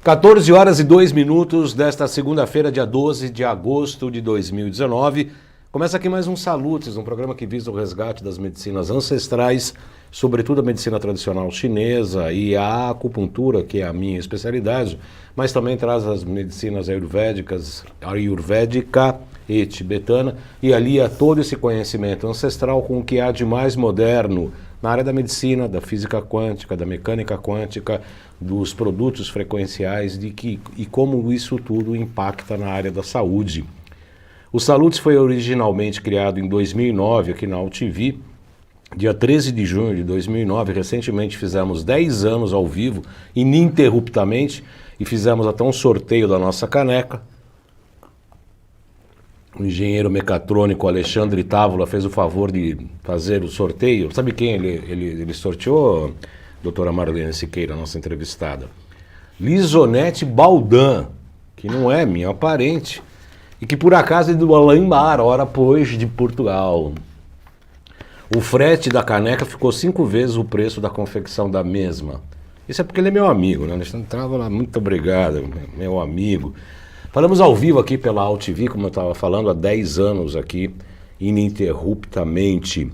14 horas e 2 minutos desta segunda-feira, dia 12 de agosto de 2019. Começa aqui mais um Salutes, um programa que visa o resgate das medicinas ancestrais, sobretudo a medicina tradicional chinesa e a acupuntura, que é a minha especialidade, mas também traz as medicinas ayurvédica e tibetana e alia todo esse conhecimento ancestral com o que há de mais moderno na área da medicina, da física quântica, da mecânica quântica, dos produtos frequenciais e como isso tudo impacta na área da saúde. O Salutes foi originalmente criado em 2009 aqui na UTV, dia 13 de junho de 2009. Recentemente fizemos 10 anos ao vivo, ininterruptamente, e fizemos até um sorteio da nossa caneca. O engenheiro mecatrônico Alexandre Távola fez o favor de fazer o sorteio. Sabe quem ele sorteou, doutora Marlene Siqueira, nossa entrevistada? Lisonete Baldan, que não é minha parente, e que por acaso é do Alain-Mar, ora pois, de Portugal. O frete da caneca ficou 5 vezes o preço da confecção da mesma. Isso é porque ele é meu amigo, né? Alexandre Távola, muito obrigado, meu amigo. Falamos ao vivo aqui pela UTV, como eu estava falando, há 10 anos aqui, ininterruptamente.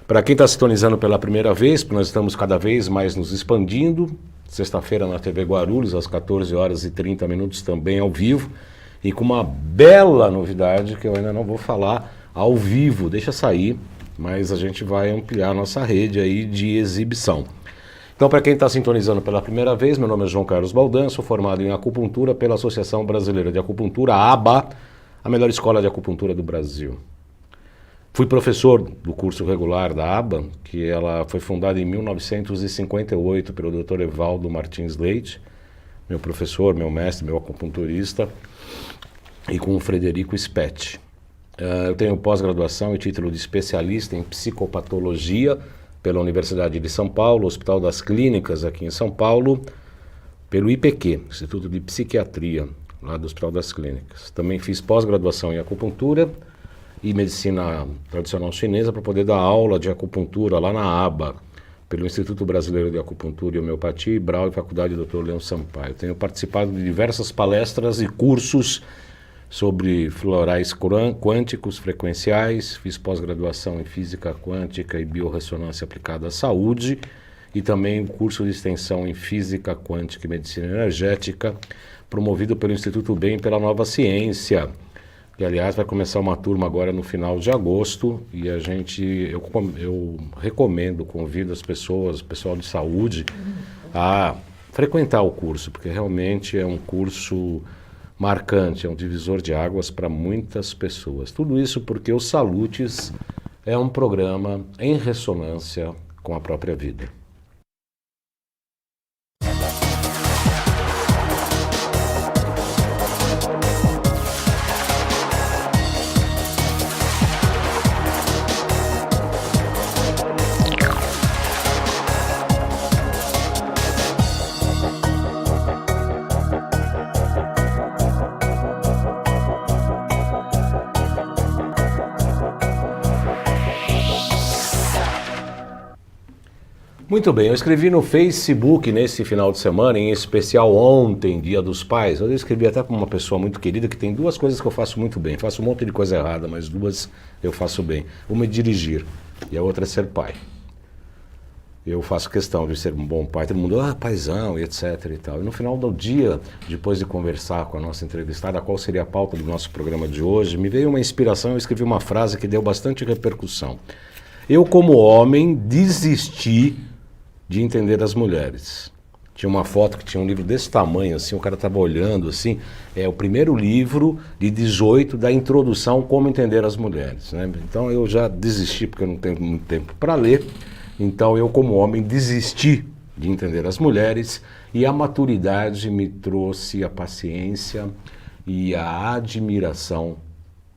Para quem está sintonizando pela primeira vez, nós estamos cada vez mais nos expandindo. Sexta-feira na TV Guarulhos, às 14 horas e 30 minutos, também ao vivo. E com uma bela novidade que eu ainda não vou falar ao vivo, deixa sair, mas a gente vai ampliar a nossa rede aí de exibição. Então, para quem está sintonizando pela primeira vez, meu nome é João Carlos Baldan, sou formado em acupuntura pela Associação Brasileira de Acupuntura, a ABA, a melhor escola de acupuntura do Brasil. Fui professor do curso regular da ABA, que ela foi fundada em 1958 pelo Dr. Evaldo Martins Leite, meu professor, meu mestre, meu acupunturista, e com o Frederico Spetti. Eu tenho pós-graduação e título de especialista em psicopatologia pela Universidade de São Paulo, Hospital das Clínicas aqui em São Paulo, pelo IPQ, Instituto de Psiquiatria, lá do Hospital das Clínicas. Também fiz pós-graduação em acupuntura e medicina tradicional chinesa para poder dar aula de acupuntura lá na ABA, pelo Instituto Brasileiro de Acupuntura e Homeopatia, Brau e Faculdade Dr. Leão Sampaio. Tenho participado de diversas palestras e cursos sobre florais quânticos frequenciais, fiz pós-graduação em física quântica e biorressonância aplicada à saúde e também um curso de extensão em física quântica e medicina energética, promovido pelo Instituto Bem pela Nova Ciência, que aliás vai começar uma turma agora no final de agosto e eu recomendo, convido as pessoas, o pessoal de saúde, a frequentar o curso, porque realmente é um curso marcante, é um divisor de águas para muitas pessoas. Tudo isso porque o Salutes é um programa em ressonância com a própria vida. Muito bem, eu escrevi no Facebook nesse final de semana, em especial ontem, Dia dos Pais. Eu escrevi até para uma pessoa muito querida que tem 2 coisas que eu faço muito bem. Faço um monte de coisa errada, mas 2 eu faço bem. Uma é dirigir e a outra é ser pai. Eu faço questão de ser um bom pai. Todo mundo, paizão e etc e tal. E no final do dia, depois de conversar com a nossa entrevistada, qual seria a pauta do nosso programa de hoje, me veio uma inspiração, eu escrevi uma frase que deu bastante repercussão. Eu, como homem, desisti de entender as mulheres. Tinha uma foto que tinha um livro desse tamanho, assim, o cara estava olhando, assim, é o primeiro livro de 18 da introdução Como Entender as Mulheres, né? Então eu já desisti, porque eu não tenho muito tempo para ler, então eu como homem desisti de entender as mulheres e a maturidade me trouxe a paciência e a admiração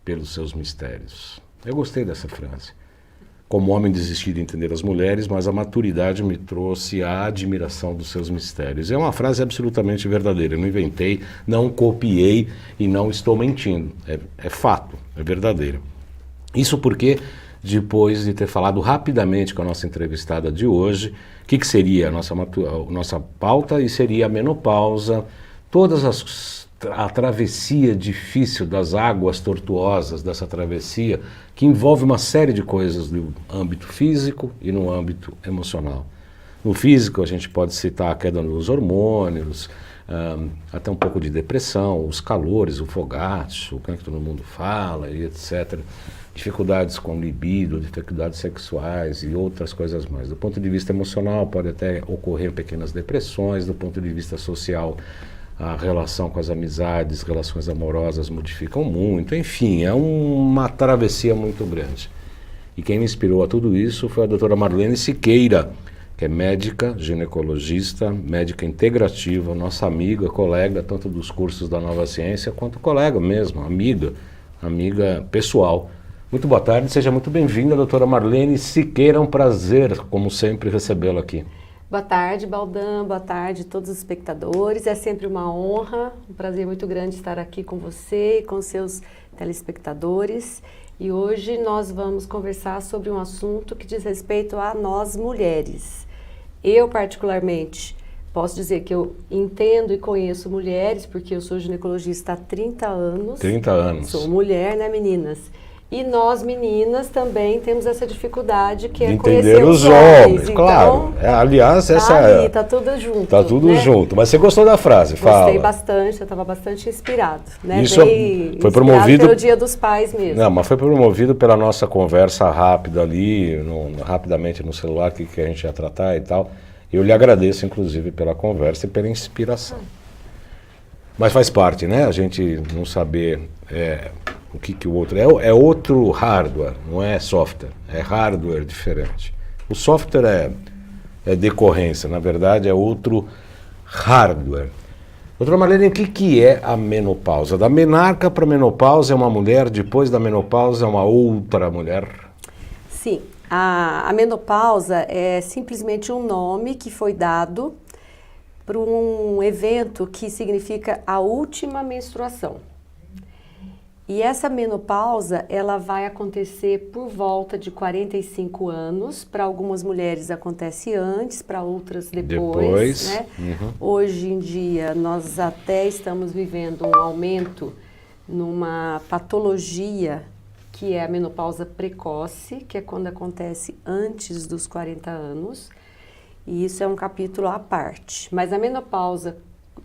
pelos seus mistérios. Eu gostei dessa frase. Como homem desisti de entender as mulheres, mas a maturidade me trouxe a admiração dos seus mistérios. É uma frase absolutamente verdadeira, eu não inventei, não copiei e não estou mentindo. É fato, é verdadeiro. Isso porque, depois de ter falado rapidamente com a nossa entrevistada de hoje, o que seria a nossa pauta, e seria a menopausa, a travessia difícil das águas tortuosas dessa travessia, que envolve uma série de coisas no âmbito físico e no âmbito emocional. No físico, a gente pode citar a queda nos hormônios, até um pouco de depressão, os calores, o fogacho, o que todo mundo fala, e etc. Dificuldades com libido, dificuldades sexuais e outras coisas mais. Do ponto de vista emocional, pode até ocorrer pequenas depressões. Do ponto de vista social, a relação com as amizades, relações amorosas modificam muito. Enfim, é uma travessia muito grande. E quem me inspirou a tudo isso foi a doutora Marlene Siqueira, que é médica, ginecologista, médica integrativa, nossa amiga, colega, tanto dos cursos da Nova Ciência, quanto colega mesmo, amiga pessoal. Muito boa tarde, seja muito bem-vinda, doutora Marlene Siqueira, é um prazer, como sempre, recebê-la aqui. Boa tarde, Baldan, boa tarde a todos os espectadores, é sempre uma honra, um prazer muito grande estar aqui com você e com seus telespectadores. E hoje nós vamos conversar sobre um assunto que diz respeito a nós mulheres. Eu, particularmente, posso dizer que eu entendo e conheço mulheres, porque eu sou ginecologista há 30 anos. 30 anos. Sou mulher, né, meninas? E nós, meninas, também temos essa dificuldade que é entender conhecer os homens. Então, claro. Aliás, essa aí, tá tudo junto. Tá tudo né? junto. Mas você gostou da frase? Fala. Gostei bastante, eu estava bastante inspirado. Né? Isso foi promovido pelo Dia dos Pais mesmo. Não, mas foi promovido pela nossa conversa rápida ali, rapidamente no celular, que a gente ia tratar e tal. Eu lhe agradeço, inclusive, pela conversa e pela inspiração. Mas faz parte, né? A gente não saber o que o outro é outro hardware, não é software, é hardware diferente. O software é decorrência, na verdade é outro hardware. Doutora Marlene, o que é a menopausa? Da menarca para a menopausa é uma mulher, depois da menopausa é uma outra mulher? Sim, a menopausa é simplesmente um nome que foi dado para um evento que significa a última menstruação. E essa menopausa, ela vai acontecer por volta de 45 anos. Para algumas mulheres acontece antes, para outras depois. Né? Uhum. Hoje em dia, nós até estamos vivendo um aumento numa patologia que é a menopausa precoce, que é quando acontece antes dos 40 anos. E isso é um capítulo à parte. Mas a menopausa,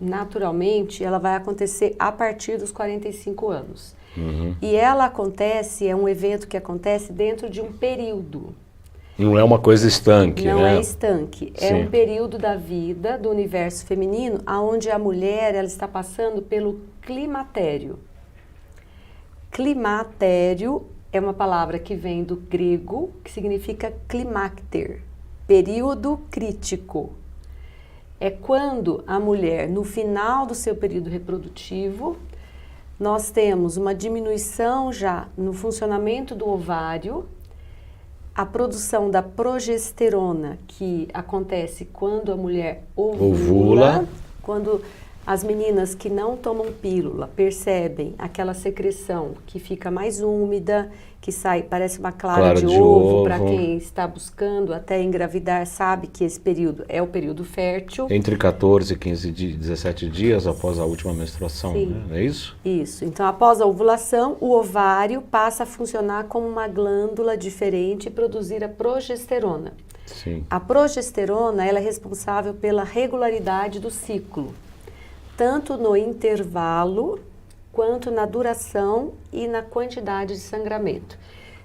naturalmente, ela vai acontecer a partir dos 45 anos. Uhum. E ela acontece, é um evento que acontece dentro de um período. Não é uma coisa estanque, Não né? é estanque. Sim. É um período da vida, do universo feminino, onde a mulher ela está passando pelo climatério. Climatério é uma palavra que vem do grego, que significa climacter, período crítico. É quando a mulher, no final do seu período reprodutivo, nós temos uma diminuição já no funcionamento do ovário, a produção da progesterona, que acontece quando a mulher ovula. Quando as meninas que não tomam pílula percebem aquela secreção que fica mais úmida, que sai, parece uma clara de ovo, para quem está buscando até engravidar, sabe que esse período é o período fértil. Entre 14 e 17 dias após a última menstruação, né? Não é isso? Isso. Então, após a ovulação, o ovário passa a funcionar como uma glândula diferente e produzir a progesterona. Sim. A progesterona, ela é responsável pela regularidade do ciclo, tanto no intervalo, quanto na duração e na quantidade de sangramento.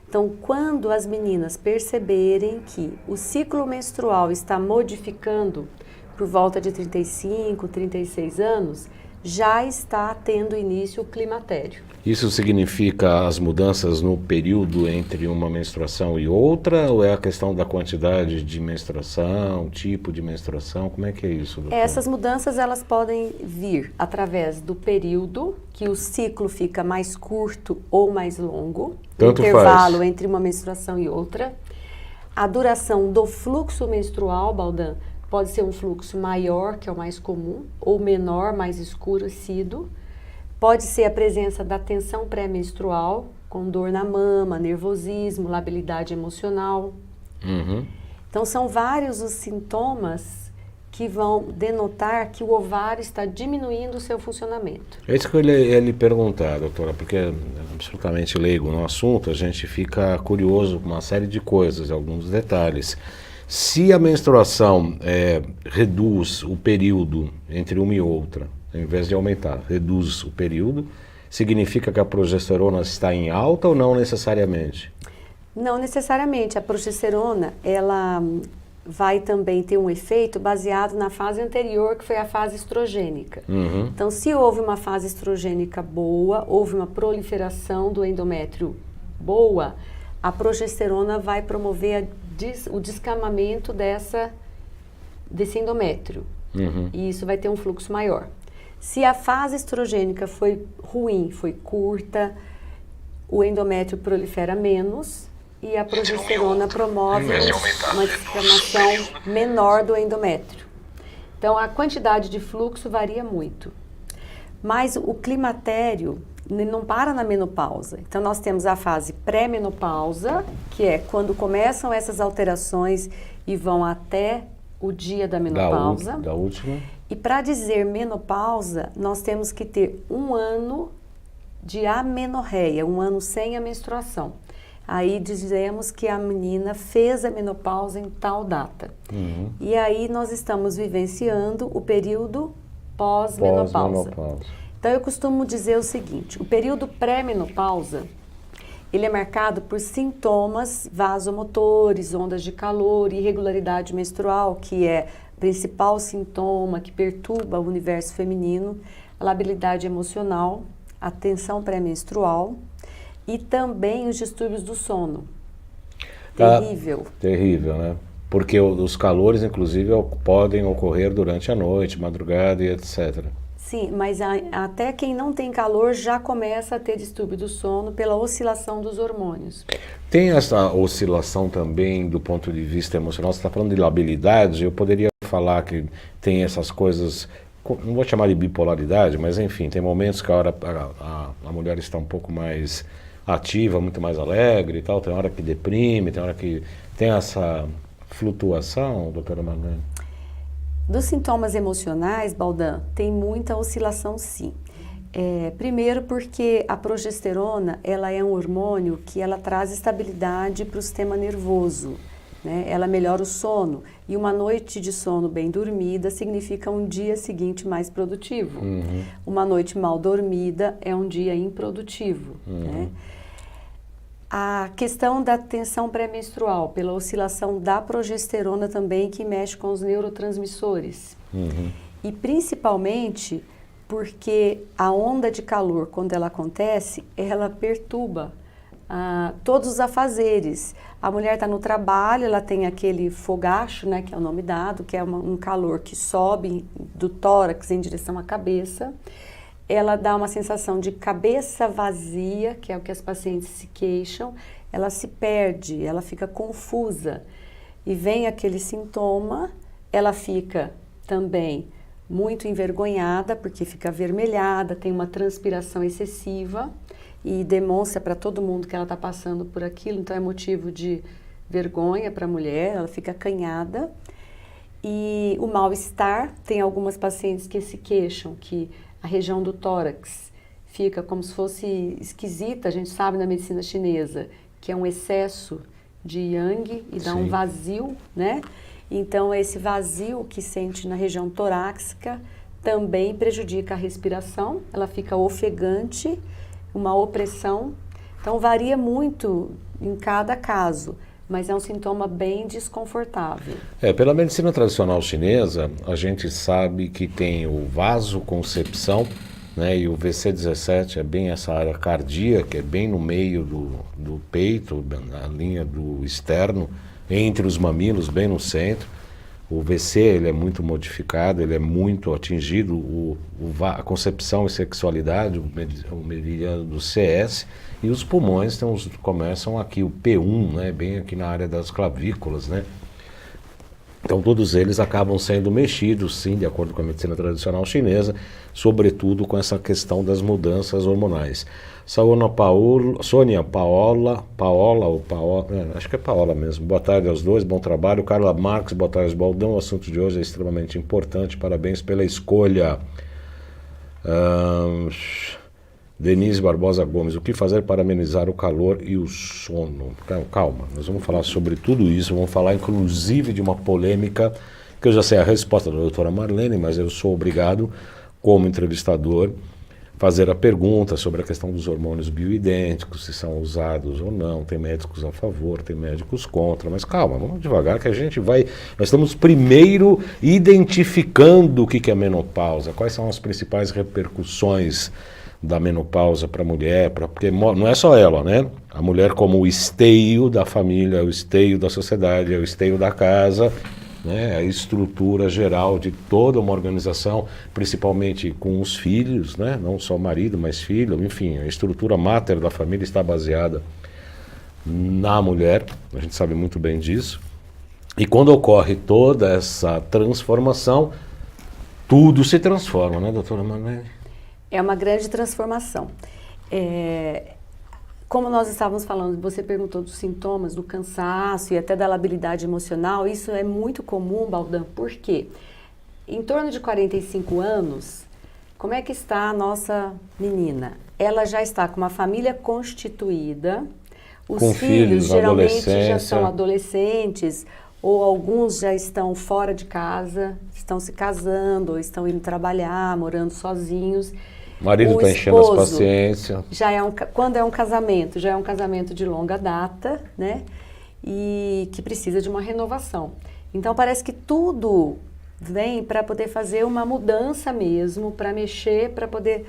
Então, quando as meninas perceberem que o ciclo menstrual está modificando por volta de 35, 36 anos, já está tendo início o climatério. Isso significa as mudanças no período entre uma menstruação e outra, ou é a questão da quantidade de menstruação, tipo de menstruação? Como é que é isso, doutor? Essas mudanças elas podem vir através do período, que o ciclo fica mais curto ou mais longo, Tanto intervalo faz. entre uma menstruação e outra. A duração do fluxo menstrual, Baldan, pode ser um fluxo maior, que é o mais comum, ou menor, mais escurecido. Pode ser a presença da tensão pré-menstrual, com dor na mama, nervosismo, labilidade emocional. Uhum. Então, são vários os sintomas que vão denotar que o ovário está diminuindo o seu funcionamento. É isso que eu ia lhe perguntar, doutora, porque é absolutamente leigo no assunto, a gente fica curioso com uma série de coisas, alguns detalhes. Se a menstruação reduz o período entre uma e outra, ao invés de aumentar, reduz o período, significa que a progesterona está em alta ou não necessariamente? Não necessariamente. A progesterona, ela vai também ter um efeito baseado na fase anterior, que foi a fase estrogênica. Uhum. Então, se houve uma fase estrogênica boa, houve uma proliferação do endométrio boa, a progesterona vai promover o descamamento desse endométrio. Uhum. E isso vai ter um fluxo maior. Se a fase estrogênica foi ruim, foi curta, o endométrio prolifera menos e a progesterona promove uma descamação menor do endométrio. Então, a quantidade de fluxo varia muito. Mas o climatério não para na menopausa. Então, nós temos a fase pré-menopausa, que é quando começam essas alterações e vão até o dia da menopausa. Da última. E para dizer menopausa, nós temos que ter 1 ano de amenorreia, 1 ano sem a menstruação. Aí dizemos que a menina fez a menopausa em tal data. Uhum. E aí nós estamos vivenciando o período pós-menopausa. Então eu costumo dizer o seguinte, o período pré-menopausa, ele é marcado por sintomas vasomotores, ondas de calor, irregularidade menstrual, que é o principal sintoma que perturba o universo feminino, a labilidade emocional, a tensão pré-menstrual e também os distúrbios do sono. Terrível. Terrível, né? Porque os calores, inclusive, podem ocorrer durante a noite, madrugada e etc. Sim, mas até quem não tem calor já começa a ter distúrbio do sono pela oscilação dos hormônios. Tem essa oscilação também do ponto de vista emocional? Você está falando de labilidade, eu poderia falar que tem essas coisas, não vou chamar de bipolaridade, mas enfim, tem momentos que a mulher está um pouco mais ativa, muito mais alegre e tal, tem hora que deprime, tem hora que tem essa flutuação, doutora Marlene? Dos sintomas emocionais, Baldan, tem muita oscilação sim. Primeiro porque a progesterona, ela é um hormônio que ela traz estabilidade para o sistema nervoso, né? Ela melhora o sono e uma noite de sono bem dormida significa um dia seguinte mais produtivo. Uhum. Uma noite mal dormida é um dia improdutivo, né? A questão da tensão pré-menstrual, pela oscilação da progesterona também, que mexe com os neurotransmissores. Uhum. E principalmente porque a onda de calor, quando ela acontece, ela perturba todos os afazeres. A mulher está no trabalho, ela tem aquele fogacho, né, que é o nome dado, que é um calor que sobe do tórax em direção à cabeça. Ela dá uma sensação de cabeça vazia, que é o que as pacientes se queixam, ela se perde, ela fica confusa e vem aquele sintoma, ela fica também muito envergonhada, porque fica avermelhada, tem uma transpiração excessiva e demonstra para todo mundo que ela está passando por aquilo, então é motivo de vergonha para a mulher, ela fica acanhada. E o mal-estar, tem algumas pacientes que se queixam que a região do tórax fica como se fosse esquisita, a gente sabe na medicina chinesa, que é um excesso de yang e dá um vazio, né? Então, esse vazio que sente na região torácica também prejudica a respiração, ela fica ofegante, uma opressão. Então, varia muito em cada caso, mas é um sintoma bem desconfortável. Pela medicina tradicional chinesa, a gente sabe que tem o vasoconcepção, né, e o VC17 é bem essa área cardíaca, é bem no meio do peito, na linha do externo, entre os mamilos, bem no centro. O VC ele é muito modificado, ele é muito atingido, a concepção e sexualidade, o meridiano do CS, e os pulmões começam aqui, o P1, né, bem aqui na área das clavículas, né? Então todos eles acabam sendo mexidos, sim, de acordo com a medicina tradicional chinesa, sobretudo com essa questão das mudanças hormonais. Sônia Paola, acho que é Paola mesmo. Boa tarde aos dois, bom trabalho. Carla Marques, boa tarde, Baldão. O assunto de hoje é extremamente importante, parabéns pela escolha. Denise Barbosa Gomes, o que fazer para amenizar o calor e o sono? Calma, nós vamos falar sobre tudo isso, vamos falar inclusive de uma polêmica, que eu já sei a resposta da doutora Marlene, mas eu sou obrigado, como entrevistador, fazer a pergunta sobre a questão dos hormônios bioidênticos, se são usados ou não, tem médicos a favor, tem médicos contra, mas calma, vamos devagar que a gente vai... Nós estamos primeiro identificando o que é menopausa, quais são as principais repercussões da menopausa para a mulher, porque não é só ela, né? A mulher como o esteio da família, o esteio da sociedade, é o esteio da casa, né? A estrutura geral de toda uma organização, principalmente com os filhos, né? Não só marido, mas filho, enfim, a estrutura máter da família está baseada na mulher, a gente sabe muito bem disso. E quando ocorre toda essa transformação, tudo se transforma, né, doutora Marlene? É uma grande transformação. Como nós estávamos falando, você perguntou dos sintomas, do cansaço e até da labilidade emocional, isso é muito comum, Baldão, porque em torno de 45 anos, como é que está a nossa menina? Ela já está com uma família constituída, os com filhos geralmente já são adolescentes, ou alguns já estão fora de casa, estão se casando, ou estão indo trabalhar, morando sozinhos. O marido está enchendo as paciências. Quando é um casamento, já é um casamento de longa data, né? E que precisa de uma renovação. Então parece que tudo vem para poder fazer uma mudança mesmo, para mexer, para poder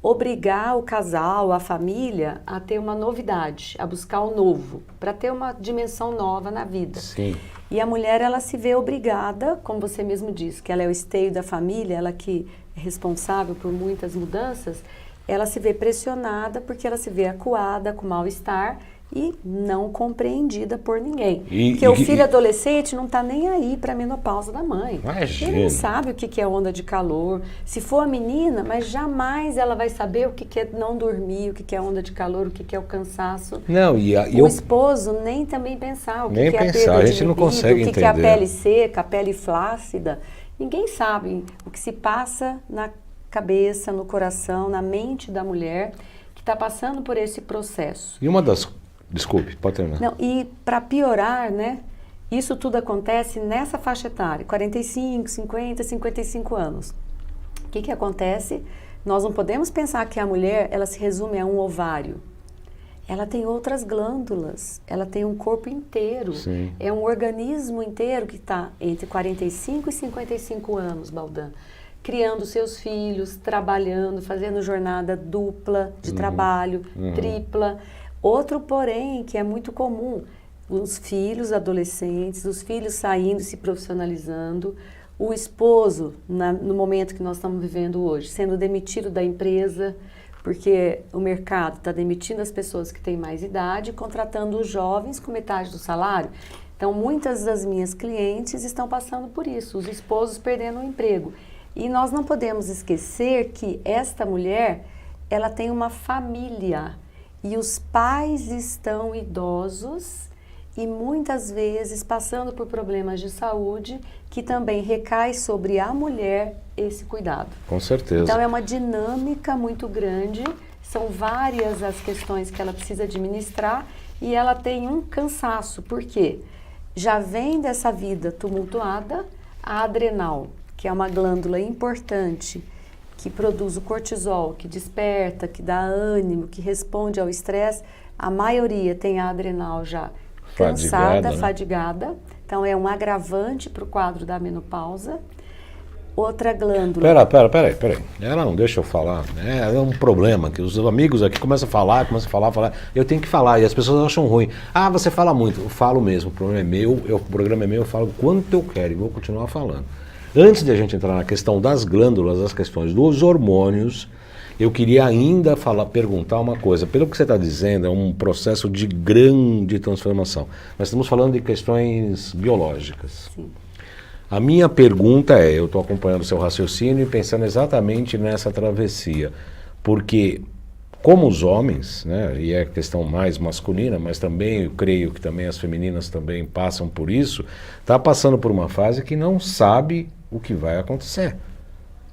obrigar o casal, a família, a ter uma novidade, a buscar o novo, para ter uma dimensão nova na vida. Sim. E a mulher, ela se vê obrigada, como você mesmo disse, que ela é o esteio da família, ela que é responsável por muitas mudanças, ela se vê pressionada porque ela se vê acuada, com mal-estar e não compreendida por ninguém. Porque o filho adolescente não está nem aí para a menopausa da mãe. Imagina. Ele não sabe o que é onda de calor. Se for a menina, mas jamais ela vai saber o que é não dormir, o que é onda de calor, o que é o cansaço. Não, o esposo nem também pensar o que é a perda de a gente não consegue o que é a pele seca, a pele flácida. Ninguém sabe o que se passa na cabeça, no coração, na mente da mulher que está passando por esse processo. E uma das... Desculpe, pode terminar. Não, e para piorar, né, isso tudo acontece nessa faixa etária, 45, 50, 55 anos. O que acontece? Nós não podemos pensar que a mulher, ela se resume a um ovário. Ela tem outras glândulas, ela tem um corpo inteiro. Sim. É um organismo inteiro que está entre 45 e 55 anos, Baldão, criando seus filhos, trabalhando, fazendo jornada dupla de trabalho, tripla. Outro, porém, que é muito comum, os filhos adolescentes, os filhos saindo, se profissionalizando, o esposo, no momento que nós estamos vivendo hoje, sendo demitido da empresa, porque o mercado está demitindo as pessoas que têm mais idade, contratando os jovens com metade do salário. Então, muitas das minhas clientes estão passando por isso, os esposos perdendo o emprego. E nós não podemos esquecer que esta mulher, ela tem uma família. E os pais estão idosos e muitas vezes passando por problemas de saúde que também recai sobre a mulher esse cuidado. Com certeza. Então é uma dinâmica muito grande, são várias as questões que ela precisa administrar e ela tem um cansaço, porque já vem dessa vida tumultuada a adrenal, que é uma glândula importante, que produz o cortisol, que desperta, que dá ânimo, que responde ao estresse, a maioria tem a adrenal já cansada, fadigada. Então é um agravante para o quadro da menopausa. Outra glândula... Peraí. Ela não deixa eu falar. É um problema que os amigos aqui começam a falar. Eu tenho que falar e as pessoas acham ruim. Ah, você fala muito. Eu falo mesmo, o programa é meu, eu falo quanto eu quero e vou continuar falando. Antes de a gente entrar na questão das glândulas, as questões dos hormônios, eu queria ainda perguntar uma coisa. Pelo que você está dizendo, é um processo de grande transformação. Nós estamos falando de questões biológicas. Sim. A minha pergunta é, eu estou acompanhando o seu raciocínio e pensando exatamente nessa travessia, porque como os homens, né, e é questão mais masculina, mas também eu creio que também as femininas também passam por isso, está passando por uma fase que não sabe o que vai acontecer.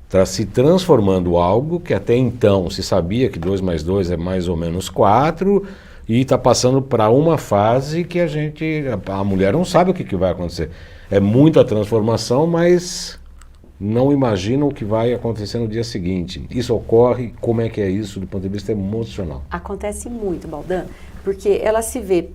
Está se transformando algo que até então se sabia que 2 mais 2 é mais ou menos 4, e está passando para uma fase que a mulher não sabe o que vai acontecer. É muita transformação, mas não imagina o que vai acontecer no dia seguinte. Isso ocorre, como é que é isso do ponto de vista emocional? Acontece muito, Baldan, porque ela se vê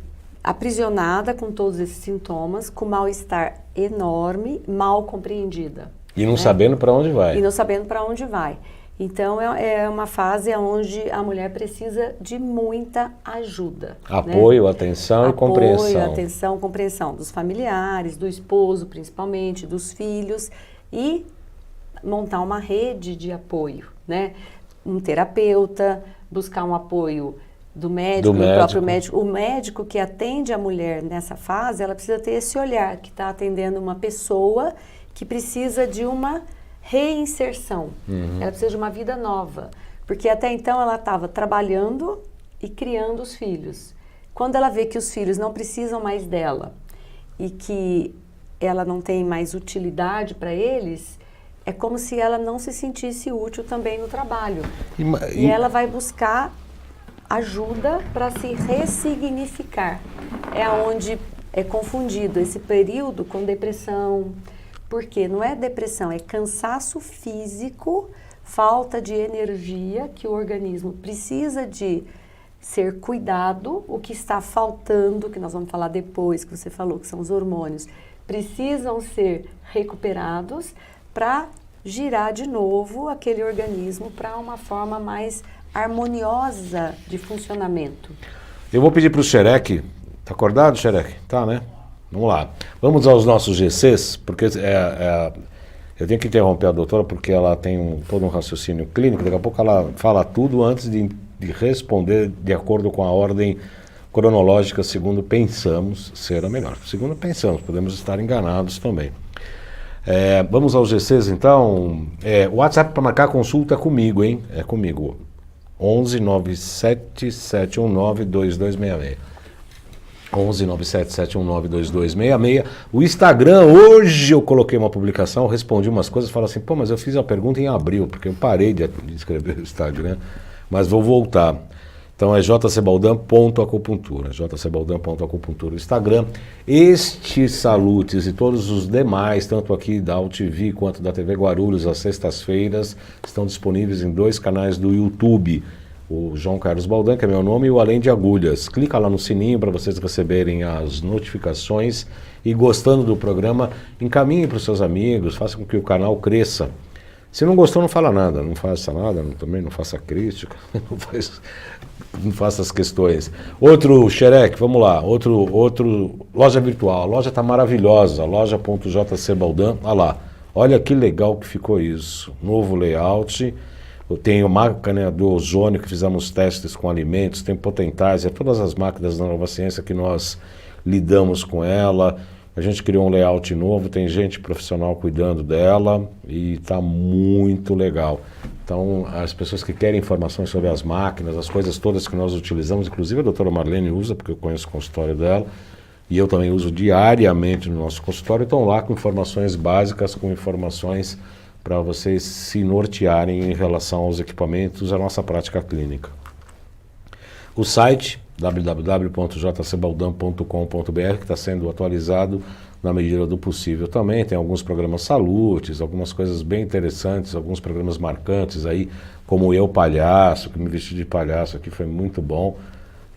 aprisionada com todos esses sintomas, com mal-estar enorme, mal compreendida. E não sabendo para onde vai. E não sabendo para onde vai. Então, é uma fase onde a mulher precisa de muita ajuda. Apoio, né? atenção e compreensão. Apoio, atenção, compreensão dos familiares, do esposo principalmente, dos filhos, e montar uma rede de apoio, né? Um terapeuta, buscar um apoio do médico, do próprio médico. O médico que atende a mulher nessa fase, ela precisa ter esse olhar, que está atendendo uma pessoa que precisa de uma reinserção. Ela precisa de uma vida nova. Porque até então ela estava trabalhando e criando os filhos. Quando ela vê que os filhos não precisam mais dela e que ela não tem mais utilidade para eles, é como se ela não se sentisse útil também no trabalho. E ela vai buscar ajuda para se ressignificar. É onde é confundido esse período com depressão. Porque não é depressão, é cansaço físico, falta de energia, que o organismo precisa de ser cuidado. O que está faltando, que nós vamos falar depois, que você falou, que são os hormônios, precisam ser recuperados para girar de novo aquele organismo para uma forma mais harmoniosa de funcionamento. Eu vou pedir para o Xerec, tá acordado, Xerec? Tá, né? Vamos lá. Vamos aos nossos GCs, porque eu tenho que interromper a doutora porque ela tem todo um raciocínio clínico, daqui a pouco ela fala tudo antes de responder de acordo com a ordem cronológica, segundo pensamos ser a melhor. Segundo pensamos, podemos estar enganados também. Vamos aos GCs então. O WhatsApp para marcar consulta é comigo, hein? É comigo. 11 97 719 2266. 11 97 719 2266. O Instagram, hoje eu coloquei uma publicação, respondi umas coisas, falo assim, pô, mas eu fiz a pergunta em abril, porque eu parei de escrever o Instagram, mas vou voltar. Então é jcbaldan.acupuntura, jcbaldan.acupuntura o Instagram. Estes salutes e todos os demais, tanto aqui da UTV quanto da TV Guarulhos, às sextas-feiras, estão disponíveis em 2 canais do YouTube. O João Carlos Baldan, que é meu nome, e o Além de Agulhas. Clica lá no sininho para vocês receberem as notificações e, gostando do programa, encaminhe para os seus amigos, faça com que o canal cresça. Se não gostou, não fala nada, não faça nada, também não faça crítica, não faça as questões. Outro Xerec, vamos lá, outro loja virtual. A loja está maravilhosa, loja.jcbaldan, olha lá, olha que legal que ficou isso, novo layout. Eu tenho máquina do ozônio, que fizemos testes com alimentos, tem Potentizer, todas as máquinas da Nova Ciência que nós lidamos com ela. A gente criou um layout novo, tem gente profissional cuidando dela e está muito legal. Então, as pessoas que querem informações sobre as máquinas, as coisas todas que nós utilizamos, inclusive a doutora Marlene usa, porque eu conheço o consultório dela, e eu também uso diariamente no nosso consultório, estão lá com informações básicas, com informações para vocês se nortearem em relação aos equipamentos, à nossa prática clínica. O site www.jcbaldan.com.br, que está sendo atualizado na medida do possível também, tem alguns programas salutes, algumas coisas bem interessantes, alguns programas marcantes aí, como Eu Palhaço, que me vesti de palhaço aqui, foi muito bom.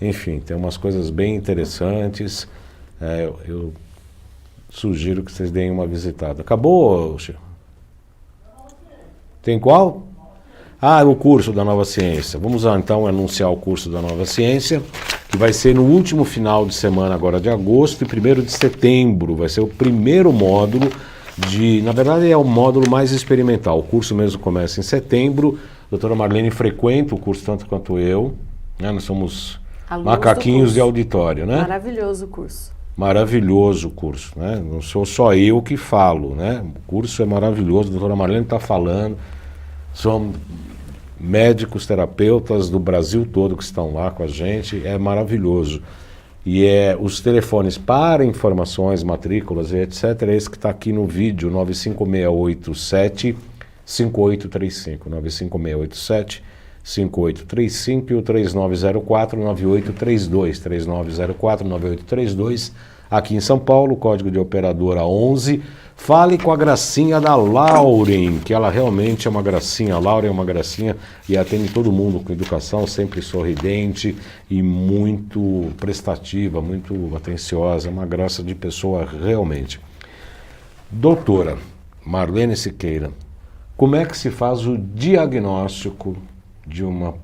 Enfim, tem umas coisas bem interessantes, eu sugiro que vocês deem uma visitada. Acabou, Chico? Tem qual? O curso da Nova Ciência. Vamos então anunciar o curso da Nova Ciência, que vai ser no último final de semana agora de agosto e 1º de setembro. Vai ser o primeiro módulo na verdade é o módulo mais experimental. O curso mesmo começa em setembro. A doutora Marlene frequenta o curso tanto quanto eu. Né? Nós somos alunos macaquinhos de auditório, né? Maravilhoso o curso. Maravilhoso o curso, né? Não sou só eu que falo, né? O curso é maravilhoso, a doutora Marlene está falando, são médicos, terapeutas do Brasil todo que estão lá com a gente, é maravilhoso. E os telefones para informações, matrículas e etc, é esse que está aqui no vídeo, 95687-5835, 95687-5835 e o 3904-9832, 3904-9832, aqui em São Paulo, código de operadora 11. Fale com a gracinha da Lauren, que ela realmente é uma gracinha. A Lauren é uma gracinha e atende todo mundo com educação, sempre sorridente e muito prestativa, muito atenciosa, uma graça de pessoa realmente. Doutora Marlene Siqueira, como é que se faz o diagnóstico de uma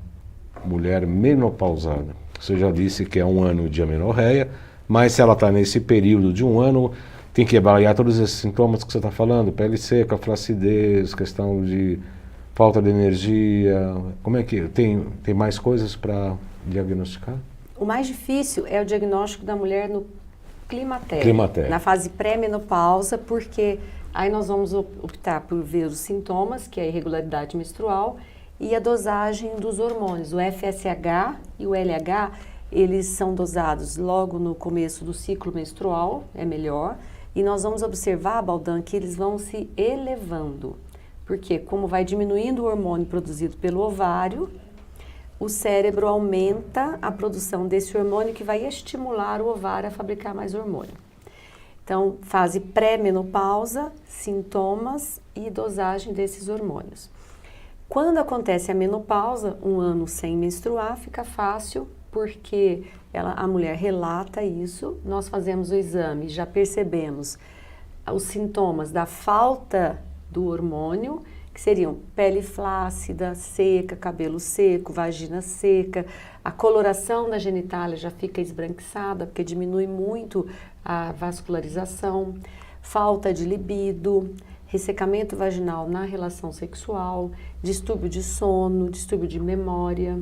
mulher menopausada? Você já disse que é 1 ano de amenorreia, mas se ela está nesse período de 1 ano, tem que avaliar todos esses sintomas que você está falando, pele seca, flacidez, questão de falta de energia. Como é que tem mais coisas para diagnosticar? O mais difícil é o diagnóstico da mulher no climatério. Na fase pré-menopausa, porque aí nós vamos optar por ver os sintomas, que é a irregularidade menstrual, e a dosagem dos hormônios. O FSH e o LH, eles são dosados logo no começo do ciclo menstrual, é melhor. E nós vamos observar, Baldan, que eles vão se elevando. Porque como vai diminuindo o hormônio produzido pelo ovário, o cérebro aumenta a produção desse hormônio que vai estimular o ovário a fabricar mais hormônio. Então, fase pré-menopausa, sintomas e dosagem desses hormônios. Quando acontece a menopausa, 1 ano sem menstruar, fica fácil, porque a mulher relata isso, nós fazemos o exame, já percebemos os sintomas da falta do hormônio, que seriam pele flácida, seca, cabelo seco, vagina seca, a coloração da genitália já fica esbranquiçada, porque diminui muito a vascularização, falta de libido, ressecamento vaginal na relação sexual, distúrbio de sono, distúrbio de memória.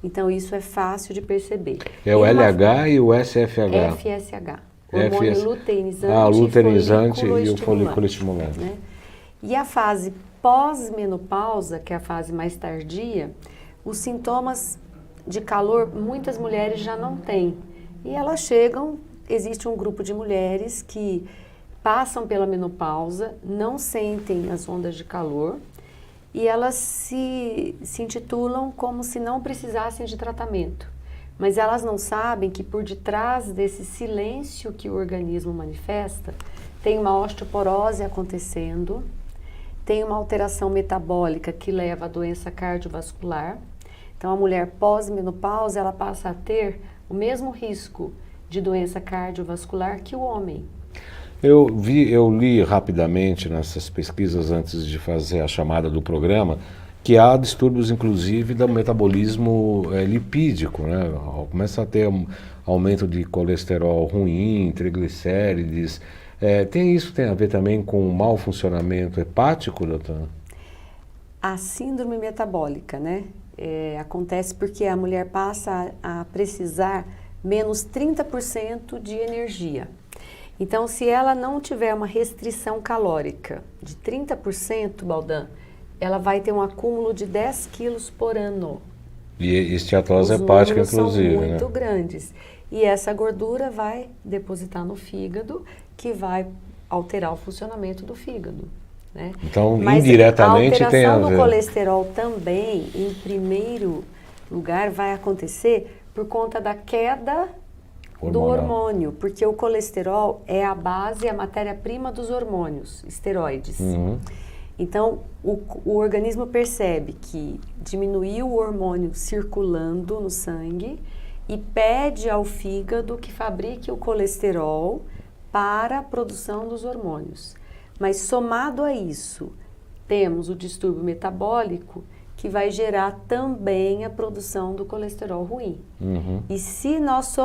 Então, isso é fácil de perceber. É o LH e o SFH? FSH. Hormônio luteinizante, luteinizante e o folículo estimulante. Né? E a fase pós-menopausa, que é a fase mais tardia, os sintomas de calor, muitas mulheres já não têm. E elas chegam, existe um grupo de mulheres que passam pela menopausa, não sentem as ondas de calor, e elas se intitulam como se não precisassem de tratamento. Mas elas não sabem que por detrás desse silêncio que o organismo manifesta, tem uma osteoporose acontecendo, tem uma alteração metabólica que leva à doença cardiovascular. Então, a mulher pós-menopausa, ela passa a ter o mesmo risco de doença cardiovascular que o homem. Eu li rapidamente nessas pesquisas antes de fazer a chamada do programa que há distúrbios, inclusive, do metabolismo lipídico, né? Começa a ter aumento de colesterol ruim, triglicérides. Isso tem a ver também com o mau funcionamento hepático, doutora? A síndrome metabólica, né? Acontece porque a mulher passa a precisar menos 30% de energia. Então, se ela não tiver uma restrição calórica de 30%, Baldan, ela vai ter um acúmulo de 10 quilos por ano. E esteatose hepática, inclusive, são muito grandes. E essa gordura vai depositar no fígado, que vai alterar o funcionamento do fígado. Né? Então, mas indiretamente tem a ver. A alteração do colesterol também, em primeiro lugar, vai acontecer por conta da queda do hormônio, porque o colesterol é a base, a matéria-prima dos hormônios, esteroides. Uhum. Então, o organismo percebe que diminuiu o hormônio circulando no sangue e pede ao fígado que fabrique o colesterol para a produção dos hormônios. Mas somado a isso, temos o distúrbio metabólico que vai gerar também a produção do colesterol ruim. Uhum. E se nós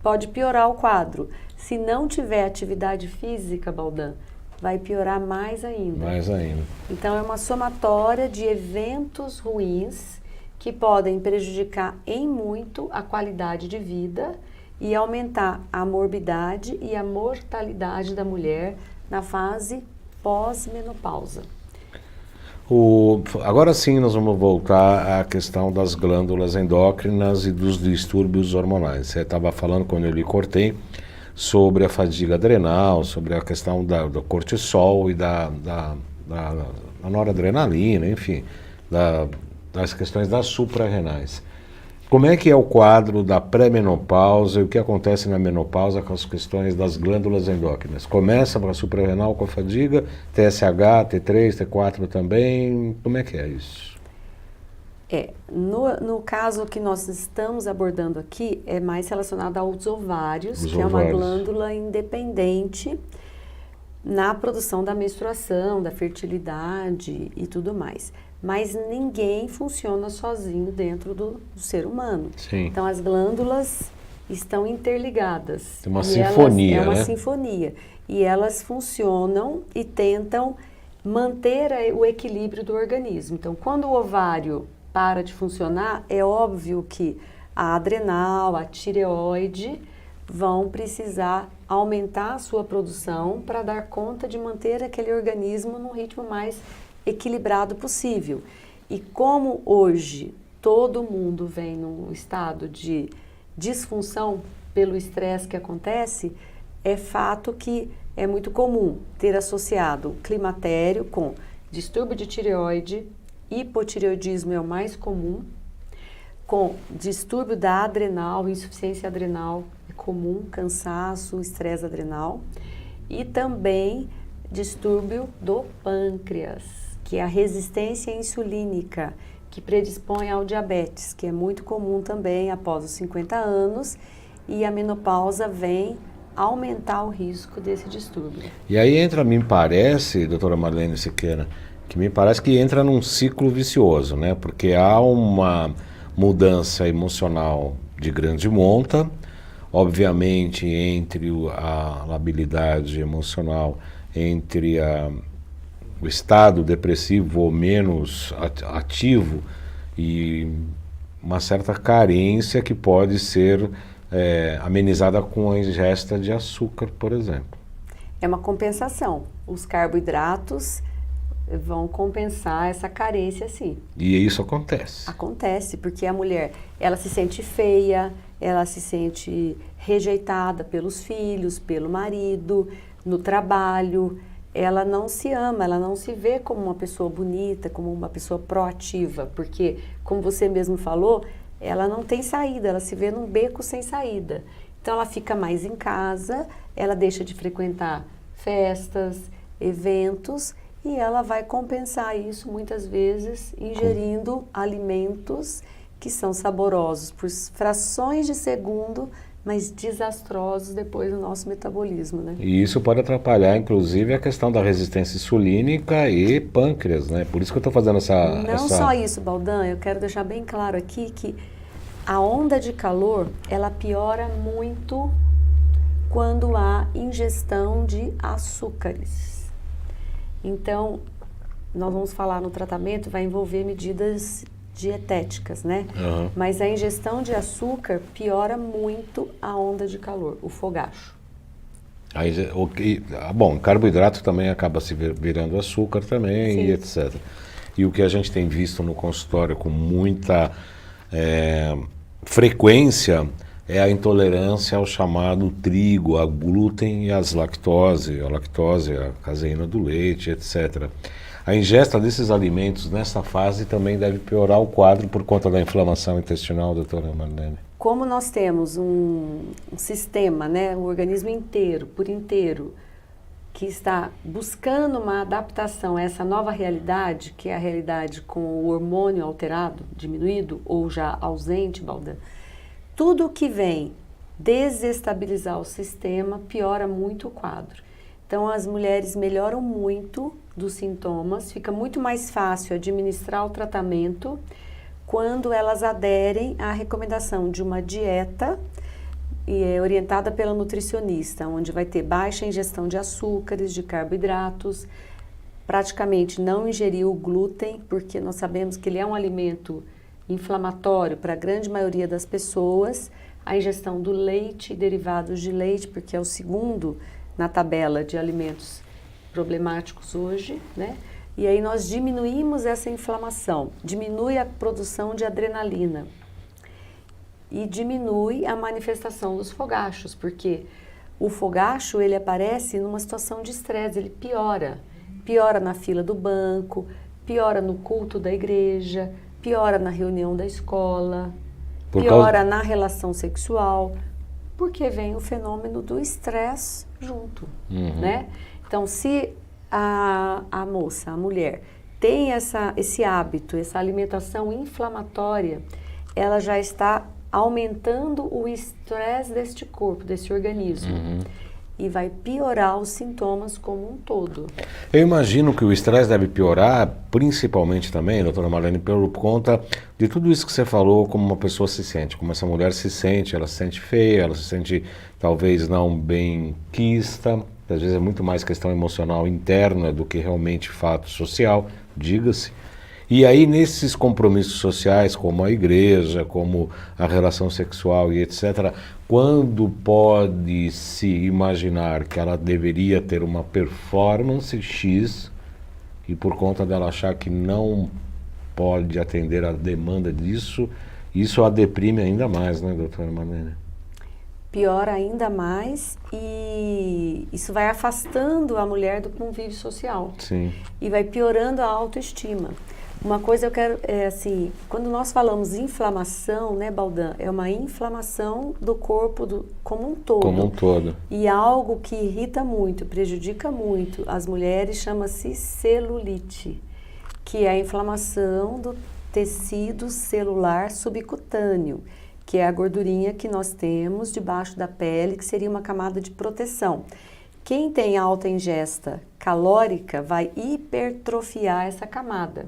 pode piorar o quadro. Se não tiver atividade física, Baldan, vai piorar mais ainda. Mais ainda. Então, é uma somatória de eventos ruins que podem prejudicar em muito a qualidade de vida e aumentar a morbidade e a mortalidade da mulher na fase pós-menopausa. Agora sim nós vamos voltar à questão das glândulas endócrinas e dos distúrbios hormonais. Você estava falando, quando eu lhe cortei, sobre a fadiga adrenal, sobre a questão do cortisol e da noradrenalina, enfim, das questões das suprarrenais. Como é que é o quadro da pré-menopausa e o que acontece na menopausa com as questões das glândulas endócrinas? Começa para a suprarrenal com a fadiga, TSH, T3, T4 também, como é que é isso? No caso que nós estamos abordando aqui, é mais relacionado aos ovários, Os que ovários. é uma glândula independente na produção da menstruação, da fertilidade e tudo mais. Mas ninguém funciona sozinho dentro do ser humano. Sim. Então as glândulas estão interligadas. Tem uma E sinfonia, é uma né? sinfonia. E elas funcionam e tentam manter o equilíbrio do organismo. Então, quando o ovário para de funcionar, é óbvio que a adrenal, a tireoide vão precisar aumentar a sua produção para dar conta de manter aquele organismo num ritmo mais equilibrado possível. E como hoje todo mundo vem num estado de disfunção pelo estresse que acontece, é fato que é muito comum ter associado o climatério com distúrbio de tireoide, hipotireoidismo é o mais comum, com distúrbio da adrenal, insuficiência adrenal é comum, cansaço, estresse adrenal, e também distúrbio do pâncreas, que é a resistência insulínica, que predispõe ao diabetes, que é muito comum também após os 50 anos, e a menopausa vem aumentar o risco desse distúrbio. E aí entra, me parece, doutora Marlene Siqueira, que me parece que entra num ciclo vicioso, né? Porque há uma mudança emocional de grande monta, obviamente entre a labilidade emocional, entre o estado depressivo ou menos ativo e uma certa carência que pode ser amenizada com a ingesta de açúcar, por exemplo. É uma compensação. Os carboidratos vão compensar essa carência, sim. E isso acontece. Acontece, porque a mulher, ela se sente feia, ela se sente rejeitada pelos filhos, pelo marido, no trabalho. Ela não se ama, ela não se vê como uma pessoa bonita, como uma pessoa proativa, porque, como você mesmo falou, ela não tem saída, ela se vê num beco sem saída. Então ela fica mais em casa, ela deixa de frequentar festas, eventos, e ela vai compensar isso muitas vezes ingerindo alimentos que são saborosos por frações de segundo, mas desastrosos depois do nosso metabolismo, né? E isso pode atrapalhar, inclusive, a questão da resistência insulínica e pâncreas, né? Por isso que eu estou fazendo Não só isso, Baldan, eu quero deixar bem claro aqui que a onda de calor, ela piora muito quando há ingestão de açúcares. Então, nós vamos falar no tratamento, vai envolver medidas dietéticas, né? Uhum. Mas a ingestão de açúcar piora muito a onda de calor, o fogacho. Aí, bom, carboidrato também acaba se virando açúcar também, Sim. e etc. E o que a gente tem visto no consultório com muita frequência é a intolerância ao chamado trigo, a glúten e a lactose, a caseína do leite, etc. A ingesta desses alimentos nessa fase também deve piorar o quadro por conta da inflamação intestinal, doutora Marlene. Como nós temos um sistema, né, o organismo inteiro, por inteiro, que está buscando uma adaptação a essa nova realidade, que é a realidade com o hormônio alterado, diminuído ou já ausente, Baldan, tudo que vem desestabilizar o sistema piora muito o quadro. Então as mulheres melhoram muito dos sintomas, fica muito mais fácil administrar o tratamento quando elas aderem à recomendação de uma dieta orientada pela nutricionista, onde vai ter baixa ingestão de açúcares, de carboidratos, praticamente não ingerir o glúten, porque nós sabemos que ele é um alimento inflamatório para a grande maioria das pessoas, a ingestão do leite e derivados de leite, porque é o segundo na tabela de alimentos problemáticos hoje, né? E aí nós diminuímos essa inflamação, diminui a produção de adrenalina e diminui a manifestação dos fogachos, porque o fogacho, ele aparece numa situação de estresse, ele piora. Piora na fila do banco, piora no culto da igreja, piora na reunião da escola, piora na relação sexual, porque vem o fenômeno do estresse junto, né? Então, se a moça, a mulher, tem esse hábito, essa alimentação inflamatória, ela já está aumentando o estresse deste corpo, desse organismo. E vai piorar os sintomas como um todo. Eu imagino que o estresse deve piorar, principalmente também, doutora Marlene, por conta de tudo isso que você falou, como uma pessoa se sente, como essa mulher se sente, ela se sente feia, ela se sente talvez não bem quista, às vezes é muito mais questão emocional interna do que realmente fato social, diga-se. E aí, nesses compromissos sociais, como a igreja, como a relação sexual e etc., quando pode-se imaginar que ela deveria ter uma performance X e por conta dela achar que não pode atender a demanda disso, isso a deprime ainda mais, né, doutora Marlene? Piora ainda mais e isso vai afastando a mulher do convívio social. Sim. E vai piorando a autoestima. Uma coisa eu quero, assim, quando nós falamos inflamação, né, Baldan, é uma inflamação do corpo como um todo. Como um todo. E algo que irrita muito, prejudica muito as mulheres, chama-se celulite, que é a inflamação do tecido celular subcutâneo, que é a gordurinha que nós temos debaixo da pele, que seria uma camada de proteção. Quem tem alta ingesta calórica vai hipertrofiar essa camada.